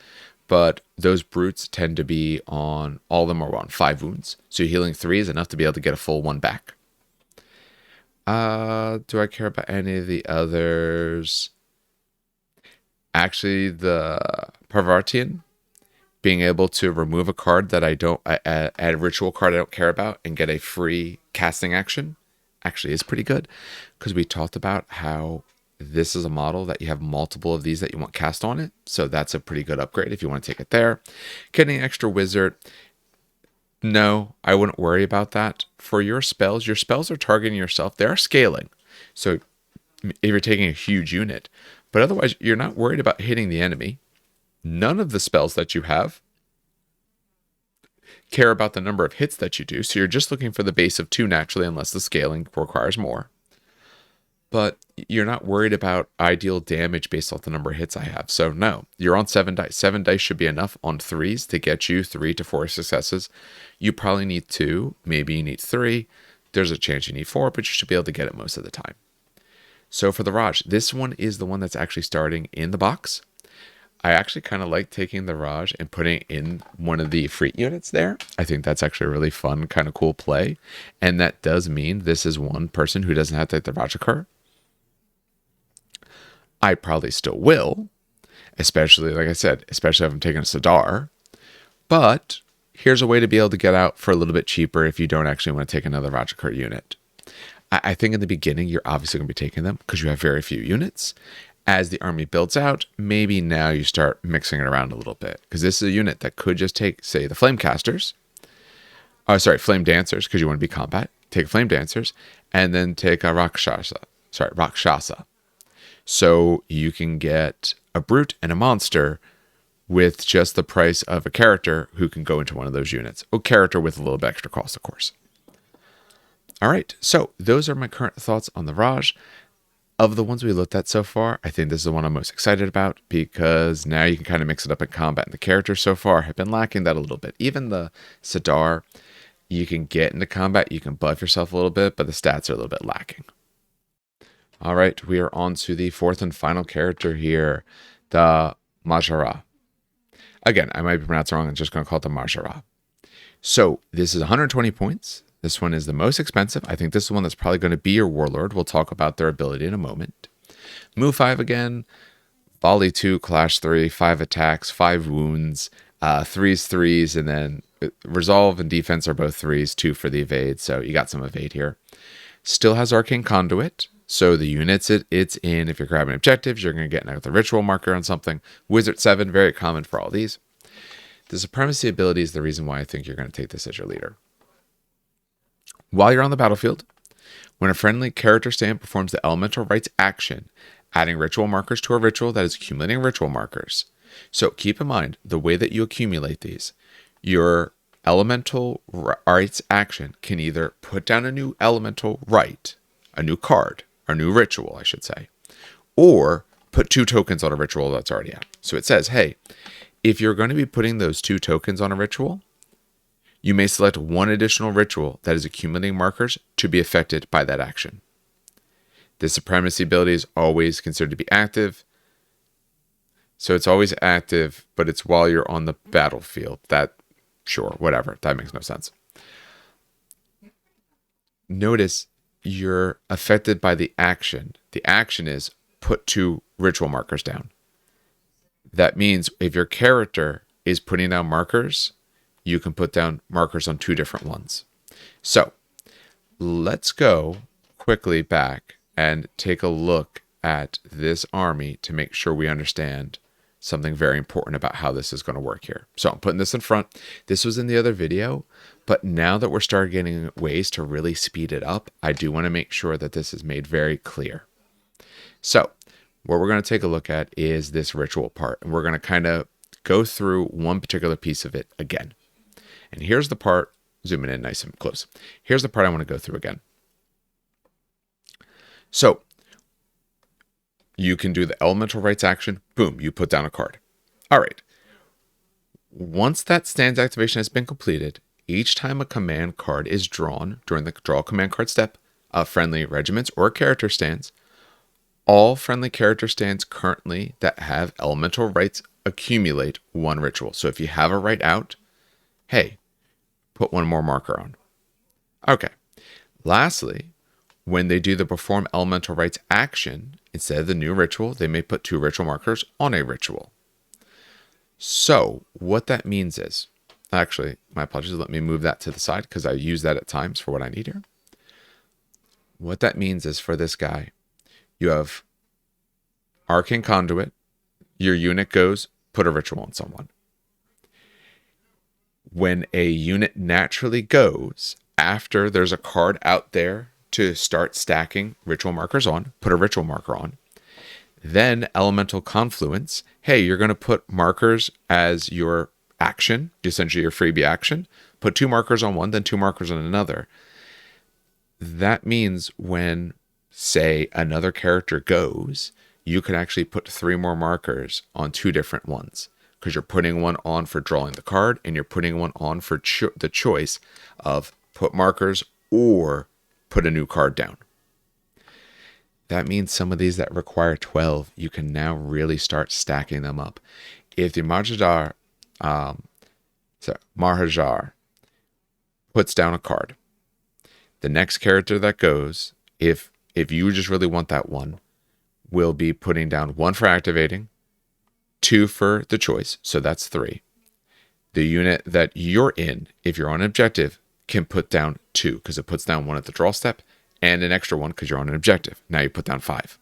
but those brutes tend to be on, all of them are on 5 wounds. So healing 3 is enough to be able to get a full 1 back. Do I care about any of the others? Actually, the Parvatian, being able to remove a card that I don't, add a ritual card I don't care about and get a free casting action, actually is pretty good. Because we talked about how this is a model that you have multiple of these that you want cast on it. So that's a pretty good upgrade if you want to take it there. Getting extra wizard. No, I wouldn't worry about that. For your spells are targeting yourself. They are scaling. So if you're taking a huge unit, but otherwise you're not worried about hitting the enemy. None of the spells that you have care about the number of hits that you do. So you're just looking for the base of 2 naturally, unless the scaling requires more. But you're not worried about ideal damage based off the number of hits I have. So no, you're on 7 dice. 7 dice should be enough on 3s to get you 3 to 4 successes. You probably need 2, maybe you need 3. There's a chance you need 4, but you should be able to get it most of the time. So for the Raj, this one is the one that's actually starting in the box. I actually kind of like taking the Raj and putting it in one of the free units there. I think that's actually a really fun, kind of cool play. And that does mean this is one person who doesn't have to take the Raj occur. I probably still will, especially, like I said, especially if I'm taking a Sadar. But here's a way to be able to get out for a little bit cheaper if you don't actually want to take another Rajakurt unit. I think in the beginning, you're obviously going to be taking them because you have very few units. As the army builds out, maybe now you start mixing it around a little bit, because this is a unit that could just take, say, the Flame Casters. Flame Dancers, because you want to be combat. Take Flame Dancers, and then take a Rakshasa. So you can get a brute and a monster with just the price of a character who can go into one of those units. A character with a little bit extra cost, of course. All right, so those are my current thoughts on the Raj. Of the ones we looked at so far, I think this is the one I'm most excited about, because now you can kind of mix it up in combat. And the characters so far have been lacking that a little bit. Even the Sadar, you can get into combat, you can buff yourself a little bit, but the stats are a little bit lacking. All right, we are on to the 4th and final character here, the Maharajah. Again, I might be pronouncing wrong. I'm just going to call it the Maharajah. So this is 120 points. This one is the most expensive. I think this is the one that's probably going to be your warlord. We'll talk about their ability in a moment. Move 5 again. Volley 2, Clash 3, 5 attacks, 5 wounds, 3s, and then resolve and defense are both 3s, 2 for the evade. So you got some evade here. Still has Arcane Conduit. So the units it's in, if you're grabbing objectives, you're going to get another ritual marker on something. Wizard 7, very common for all these. The Supremacy ability is the reason why I think you're going to take this as your leader. While you're on the battlefield, when a friendly character stand performs the Elemental Rites action, adding ritual markers to a ritual that is accumulating ritual markers. So keep in mind, the way that you accumulate these, your Elemental Rites action can either put down a new Elemental Rite, a new card, or new ritual, I should say, or put 2 tokens on a ritual that's already out. So it says, hey, if you're going to be putting those 2 tokens on a ritual, you may select 1 additional ritual that is accumulating markers to be affected by that action. The Supremacy ability is always considered to be active. So it's always active, but it's while you're on the battlefield. Sure, whatever. That makes no sense. Notice you're affected by the action. The action is put 2 ritual markers down. That means if your character is putting down markers, you can put down markers on 2 different ones. So let's go quickly back and take a look at this army to make sure we understand something very important about how this is going to work here. So I'm putting this in front. This was in the other video, but now that we're starting getting ways to really speed it up, I do want to make sure that this is made very clear. So what we're going to take a look at is this ritual part, and we're going to kind of go through one particular piece of it again. And here's the part, zooming in nice and close. Here's the part I want to go through again. So you can do the elemental rights action. Boom, you put down a card. All right. Once that stand's activation has been completed, each time a command card is drawn during the draw command card step of friendly regiments or character stands, all friendly character stands currently that have elemental rights accumulate one ritual. So if you have a right out, hey, put one more marker on. Okay. Lastly, when they do the perform elemental rights action, instead of the new ritual, they may put 2 ritual markers on a ritual. So what that means is, actually, my apologies, let me move that to the side because I use that at times for what I need here. What that means is for this guy, you have Arcane Conduit, your unit goes, put a ritual on someone. When a unit naturally goes, after there's a card out there to start stacking ritual markers on, put a ritual marker on. Then Elemental Confluence, hey, you're going to put markers as your action, essentially your freebie action. Put 2 markers on one, then 2 markers on another. That means when, say, another character goes, you can actually put 3 more markers on 2 different ones, because you're putting one on for drawing the card, and you're putting one on for the choice of put markers or put a new card down. That means some of these that require 12, you can now really start stacking them up. If the Maharajah puts down a card, the next character that goes, if you just really want that one, will be putting down 1 for activating, 2 for the choice, so that's 3. The unit that you're in, if you're on an objective, can put down 2 because it puts down 1 at the draw step and an extra 1 because you're on an objective. Now you put down 5.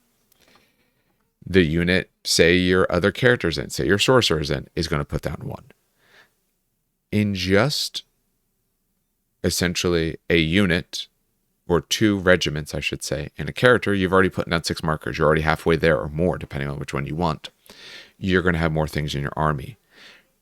The unit, say your other character's in, say your Sorcerer's in, is going to put down 1. In just essentially a unit or 2 regiments, I should say, and a character, you've already put down 6 markers. You're already halfway there or more, depending on which one you want. You're going to have more things in your army.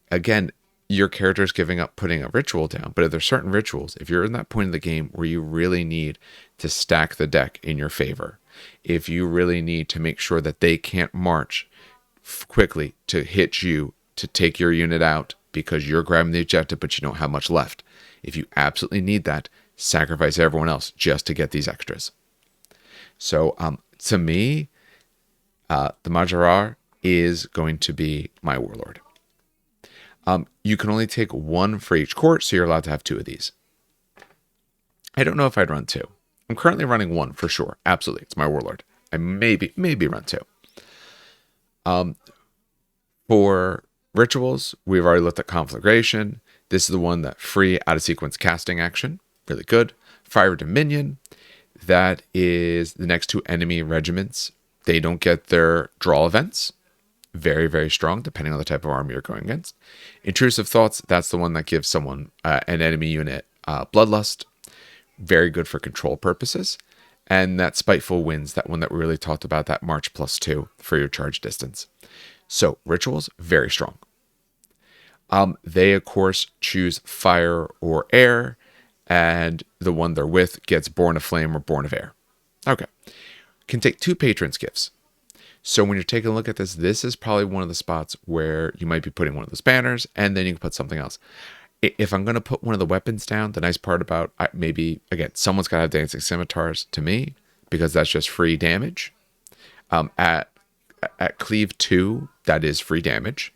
Again, your character is giving up putting a ritual down, but if there's certain rituals, if you're in that point of the game where you really need to stack the deck in your favor, if you really need to make sure that they can't march quickly to hit you to take your unit out because you're grabbing the objective but you don't have much left, if you absolutely need that, sacrifice everyone else just to get these extras. So to me, the Maharajah is going to be my warlord. You can only take 1 for each court, so you're allowed to have 2 of these. I don't know if I'd run 2. I'm currently running 1 for sure. Absolutely. It's my warlord. I maybe run 2. For rituals, we've already looked at Conflagration. This is the one that free out of sequence casting action. Really good. Fire Dominion. That is the next 2 enemy regiments. They don't get their draw events. Very, very strong, depending on the type of army you're going against. Intrusive Thoughts, that's the one that gives someone, an enemy unit, Bloodlust. Very good for control purposes. And that Spiteful Winds, that one that we really talked about, that March +2 for your charge distance. So, rituals, very strong. They, of course, choose fire or air, and the one they're with gets Born of Flame or Born of Air. Okay. Can take 2 Patrons' Gifts. So when you're taking a look at this, this is probably one of the spots where you might be putting one of those banners, and then you can put something else. If I'm going to put one of the weapons down, the nice part about maybe, again, someone's got to have Dancing Scimitars to me, because that's just free damage. At Cleave 2, that is free damage.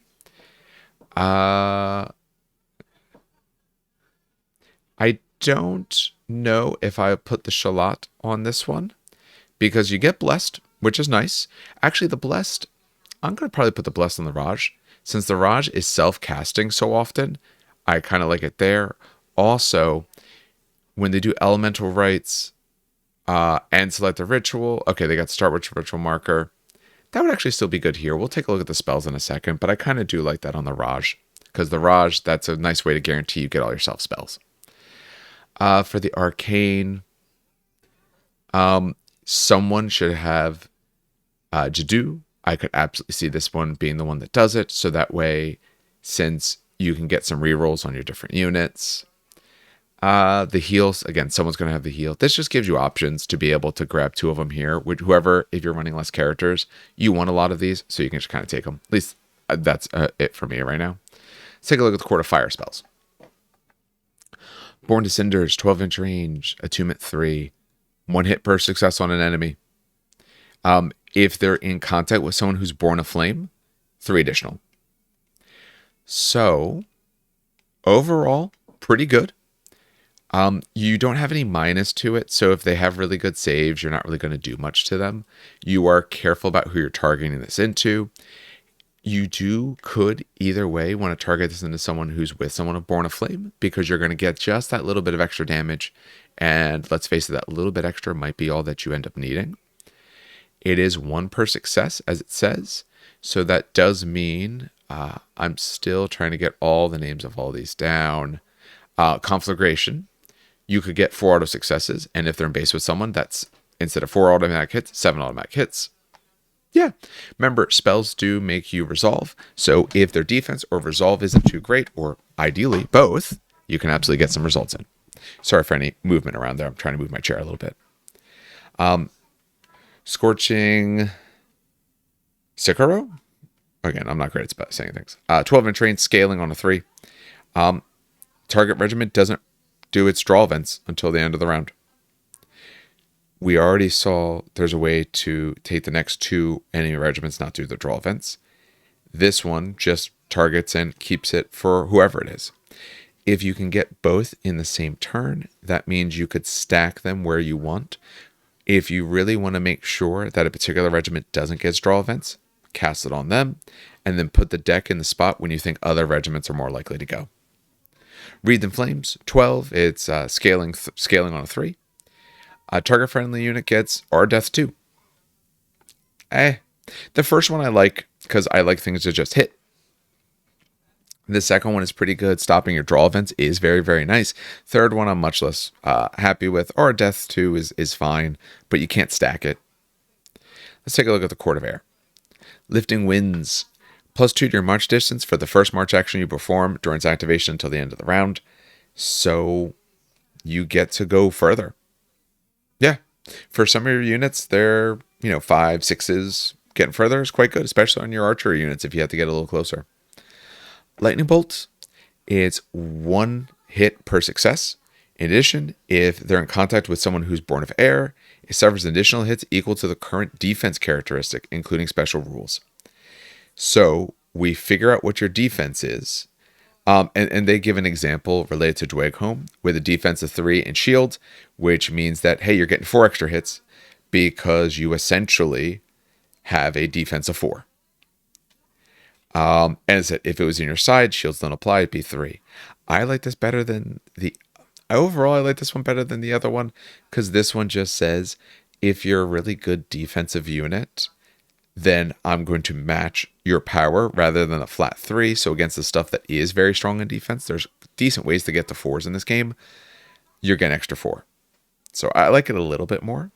I don't know if I put the Shalat on this one, because you get Blessed, which is nice. Actually, the Blessed, I'm going to probably put the Blessed on the Raj. Since the Raj is self-casting so often, I kind of like it there. Also, when they do elemental rights and select a ritual, okay, they got start with ritual marker. That would actually still be good here. We'll take a look at the spells in a second, but I kind of do like that on the Raj, because the Raj, that's a nice way to guarantee you get all your self spells. For the arcane, someone should have Jadu. I could absolutely see this one being the one that does it, so that way, since you can get some rerolls on your different units. The heals, again, someone's going to have the heal. This just gives you options to be able to grab 2 of them here. Whoever, if you're running less characters, you want a lot of these, so you can just kind of take them. At least that's it for me right now. Let's take a look at the Court of Fire spells. Born to Cinders, 12-inch range, attunement 3. 1 hit per success on an enemy. If they're in contact with someone who's born of flame, 3 additional. So, overall, pretty good. You don't have any minus to it, so if they have really good saves, you're not really going to do much to them. You are careful about who you're targeting this into. You could either way want to target this into someone who's with someone born of flame, because you're going to get just that little bit of extra damage, and let's face it, that little bit extra might be all that you end up needing. It is 1 per success, as it says, so that does mean I'm still trying to get all the names of all these down. Conflagration. You could get 4 auto successes, and if they're in base with someone, that's instead of 4 automatic hits, 7 automatic hits. Yeah. Remember, spells do make you resolve, so if their defense or resolve isn't too great, or ideally both, you can absolutely get some results in. Sorry for any movement around there. I'm trying to move my chair a little bit. Scorching Sikaro. Again, I'm not great at saying things. 12-inch range, scaling on a 3. Target regiment doesn't do its draw events until the end of the round. We already saw there's a way to take the next 2 enemy regiments not do the draw events. This one just targets and keeps it for whoever it is. If you can get both in the same turn, that means you could stack them where you want. If you really want to make sure that a particular regiment doesn't get draw events, cast it on them, and then put the deck in the spot when you think other regiments are more likely to go. Wreathed in Flames, 12. It's scaling on a 3. A target-friendly unit gets R Death 2. The first one I like, because I like things to just hit. The second one is pretty good. Stopping your draw events is very, very nice. Third one I'm much less happy with. R Death 2 is fine, but you can't stack it. Let's take a look at the Court of Air. Lifting Winds. +2 to your march distance for the first march action you perform during its activation until the end of the round. So you get to go further. Yeah. For some of your units, they're, 5, 6s. Getting further is quite good, especially on your archery units if you have to get a little closer. Lightning Bolt. It's 1 hit per success. In addition, if they're in contact with someone who's born of air, it suffers additional hits equal to the current defense characteristic, including special rules. So we figure out what your defense is. And they give an example related to Dwegholm with a defense of 3 and shield, which means that, hey, you're getting 4 extra hits because you essentially have a defense of 4. And it said if it was in your side, shields don't apply, it'd be 3. I like this better than overall, I like this one better than the other one, because this one just says, if you're a really good defensive unit, then I'm going to match your power rather than a flat 3. So against the stuff that is very strong in defense, there's decent ways to get to 4s in this game. You're getting extra 4. So I like it a little bit more.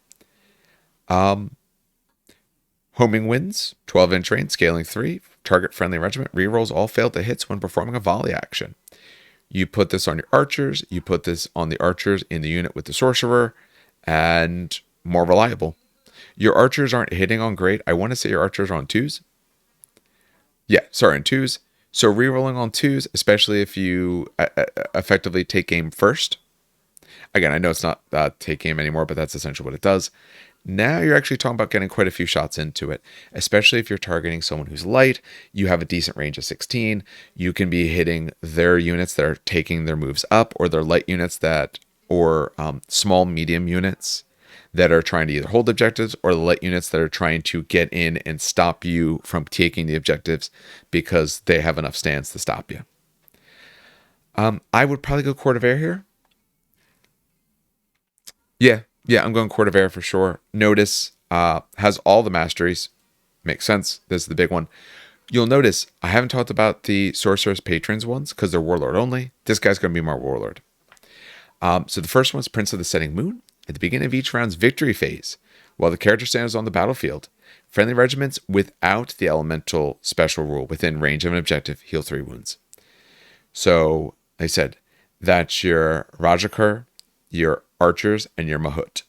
Homing Winds, 12-inch range, scaling 3. Target friendly regiment rerolls all failed to hits when performing a volley action. You put this on your archers. You put this on the archers in the unit with the Sorcerer, and more reliable. Your archers aren't hitting on great. I want to say your archers are on 2s. Yeah, sorry, on 2s. So rerolling on 2s, especially if you effectively take aim first. Again, I know it's not take aim anymore, but that's essentially what it does. Now you're actually talking about getting quite a few shots into it, especially if you're targeting someone who's light. You have a decent range of 16. You can be hitting their units that are taking their moves up, or their light units or small, medium units that are trying to either hold objectives, or the light units that are trying to get in and stop you from taking the objectives because they have enough stands to stop you. I would probably go Court of Air here. Yeah, I'm going Court of Air for sure. Notice has all the masteries. Makes sense. This is the big one. You'll notice I haven't talked about the Sorcerer's Patrons ones because they're Warlord only. This guy's going to be more Warlord. So the first one's Prince of the Setting Moon. At the beginning of each round's victory phase, while the character stands on the battlefield, friendly regiments without the elemental special rule within range of an objective heal 3 wounds. So, I said, that's your Rajakar, your archers, and your Mahut.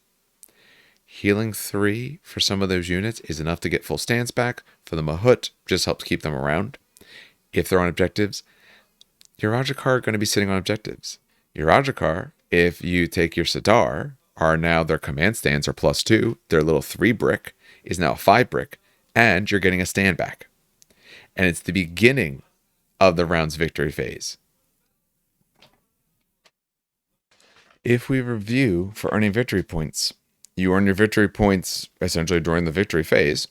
Healing 3 for some of those units is enough to get full stance back. For the Mahut, just helps keep them around. If they're on objectives, your Rajakar are going to be sitting on objectives. Your Rajakar, if you take your Sadar, are now their command stands are +2. Their little 3 brick is now a 5 brick, and you're getting a stand back. And it's the beginning of the round's victory phase. If we review for earning victory points, you earn your victory points essentially during the victory phase.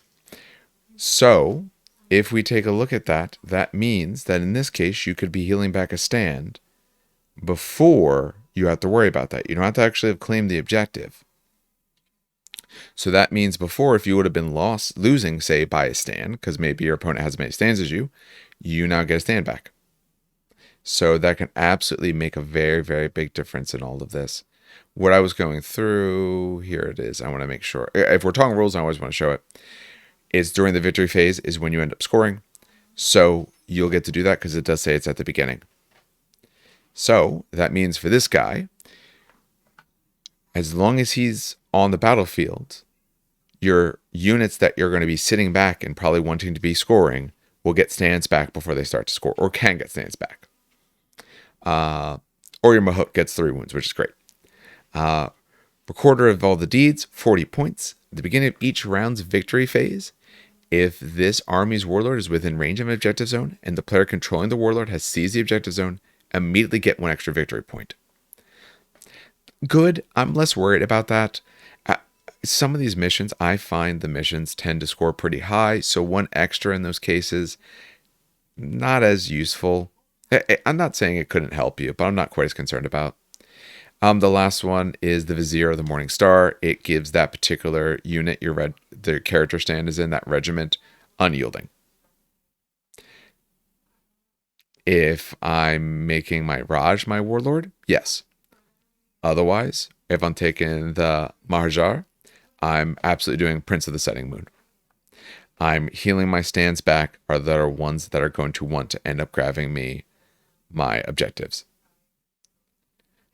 So, if we take a look at that, that means that in this case, you could be healing back a stand before you have to worry about that. You don't have to actually have claimed the objective. So that means before, if you would have been losing, say, by a stand, because maybe your opponent has as many stands as you now get a stand back. So that can absolutely make a very, very big difference in all of this. What I was going through, here it is. I want to make sure. If we're talking rules, I always want to show it. Is during the victory phase is when you end up scoring. So you'll get to do that because it does say it's at the beginning. So that means for this guy, as long as he's on the battlefield, your units that you're going to be sitting back and probably wanting to be scoring will get stands back before they start to score, or can get stands back. Or your Mahut gets 3 wounds, which is great. Recorder of all the deeds, 40 points. At the beginning of each round's victory phase, if this army's warlord is within range of an objective zone and the player controlling the warlord has seized the objective zone, immediately get 1 extra victory point. Good. I'm less worried about that. Some of these missions, I find the missions tend to score pretty high, so 1 extra in those cases, not as useful. I'm not saying it couldn't help you, but I'm not quite as concerned about. The last one is the Vizier of the Morning Star. It gives that particular unit the character stand is in, that regiment, unyielding. If I'm making my Raj my warlord, yes. Otherwise, if I'm taking the Maharajah, I'm absolutely doing Prince of the Setting Moon. I'm healing my stands back that are ones that are going to want to end up grabbing me my objectives.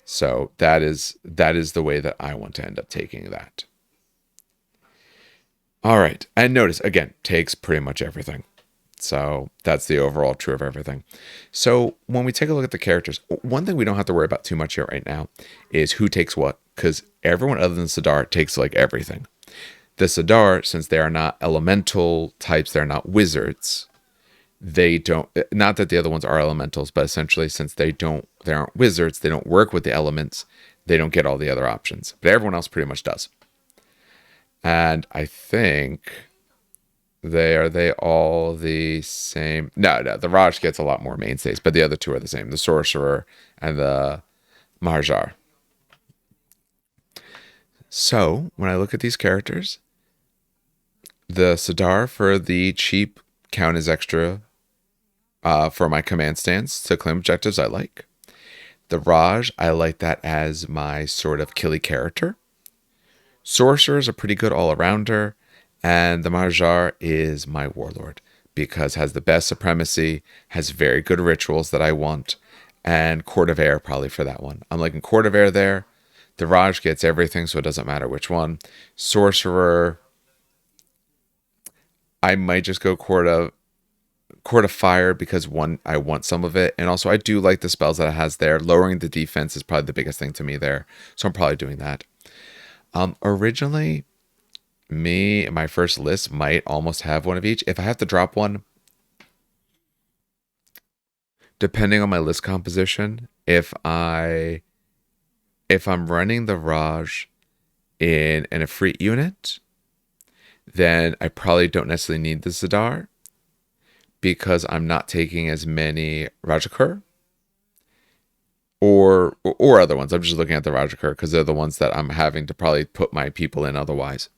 So that is the way that I want to end up taking that. All right. And notice, again, takes pretty much everything. So that's the overall true of everything. So when we take a look at the characters, one thing we don't have to worry about too much here right now is who takes what, because everyone other than Sadar takes like everything. The Sadar, since they are not elemental types, they're not wizards. They don't, not that the other ones are elementals, but essentially since they aren't wizards, they don't work with the elements, they don't get all the other options. But everyone else pretty much does. And I think they all the same. No, the Raj gets a lot more mainstays, but the other 2 are the same. The Sorcerer and the Maharajah. So when I look at these characters, the Sadar for the cheap count as extra for my command stance to claim objectives I like. The Raj, I like that as my sort of killy character. Sorcerer is a pretty good all-arounder. And the Maharajah is my warlord because has the best supremacy, has very good rituals that I want, and Court of Air probably for that one. I'm liking Court of Air there. The Raj gets everything, so it doesn't matter which one. Sorcerer, I might just go Court of Fire because I want some of it, and also I do like the spells that it has there. Lowering the defense is probably the biggest thing to me there, so I'm probably doing that. Originally, my first list might almost have one of each. If I have to drop one, depending on my list composition, if I'm running the Raj in an Efreet unit, then I probably don't necessarily need the Sadar because I'm not taking as many Rajakar. or other ones. I'm just looking at the Rajakar because they're the ones that I'm having to probably put my people in otherwise.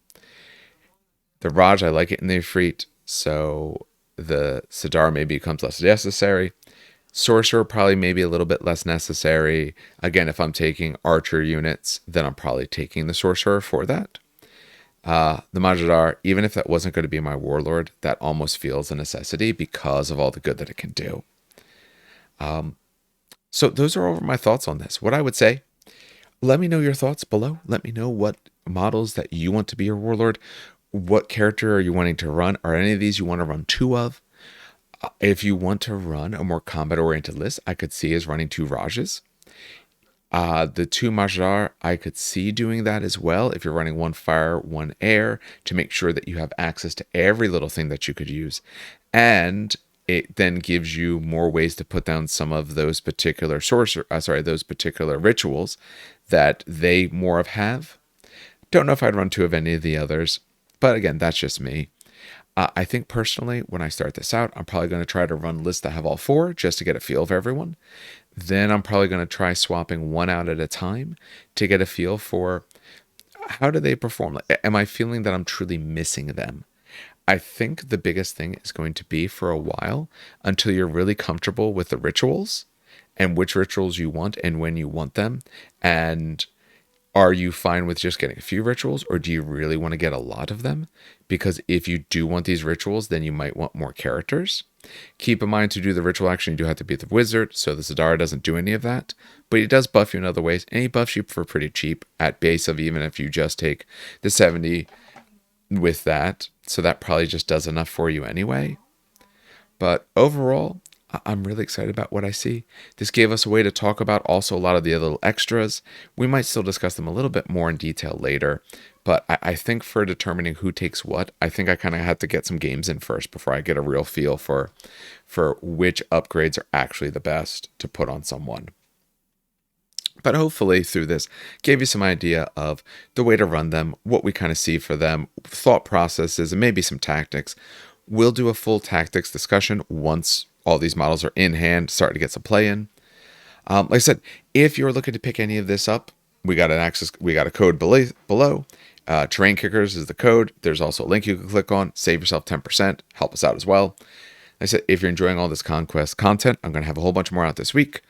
The Raj, I like it in the Ifrit, so the Sadar maybe becomes less necessary. Sorcerer probably maybe a little bit less necessary. Again, if I'm taking archer units, then I'm probably taking the Sorcerer for that. The Maharajah, even if that wasn't going to be my warlord, that almost feels a necessity because of all the good that it can do. So those are all my thoughts on this. What I would say, let me know your thoughts below. Let me know what models that you want to be your warlord. What character are you wanting to run? Are any of these you want to run 2 of? If you want to run a more combat-oriented list, I could see as running 2 Rajas. The 2 Maharajah, I could see doing that as well if you're running 1 fire, 1 air, to make sure that you have access to every little thing that you could use. And it then gives you more ways to put down some of those particular those particular rituals that they more of have. Don't know if I'd run 2 of any of the others, but again, that's just me. I think personally, when I start this out, I'm probably going to try to run lists that have all 4 just to get a feel of everyone. Then I'm probably going to try swapping 1 out at a time to get a feel for how do they perform. Like, am I feeling that I'm truly missing them? I think the biggest thing is going to be for a while until you're really comfortable with the rituals and which rituals you want and when you want them. And are you fine with just getting a few rituals, or do you really want to get a lot of them? Because if you do want these rituals, then you might want more characters. Keep in mind, to do the ritual action, you do have to be the wizard, so the Sadar doesn't do any of that. But he does buff you in other ways, and he buffs you for pretty cheap at base of even if you just take the 70 with that. So that probably just does enough for you anyway. But overall, I'm really excited about what I see. This gave us a way to talk about also a lot of the other little extras. We might still discuss them a little bit more in detail later. But I think for determining who takes what, I think I kind of had to get some games in first before I get a real feel for which upgrades are actually the best to put on someone. But hopefully through this, gave you some idea of the way to run them, what we kind of see for them, thought processes, and maybe some tactics. We'll do a full tactics discussion once all these models are in hand, start to get some play in. Like I said, if you're looking to pick any of this up, we got a code below. Terrain Kickers is the code. There's also a link you can click on. Save yourself 10%. Help us out as well. Like I said, if you're enjoying all this Conquest content, I'm going to have a whole bunch more out this week.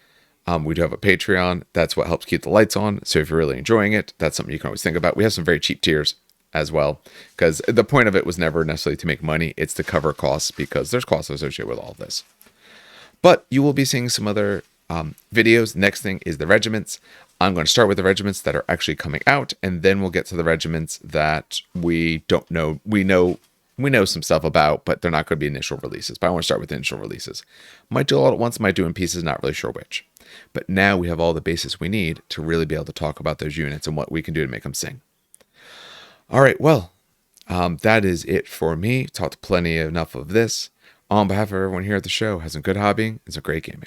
We do have a Patreon. That's what helps keep the lights on. So if you're really enjoying it, that's something you can always think about. We have some very cheap tiers as well, because the point of it was never necessarily to make money. It's to cover costs, because there's costs associated with all of this. But you will be seeing some other videos. Next thing is the regiments. I'm going to start with the regiments that are actually coming out, and then we'll get to the regiments that we don't know. We know some stuff about, but they're not going to be initial releases. But I want to start with the initial releases. Might do all at once, might do in pieces, not really sure which. But now we have all the basis we need to really be able to talk about those units and what we can do to make them sing. All right, well, that is it for me. Talked plenty enough of this. On behalf of everyone here at the show, have some good hobbying and some great gaming.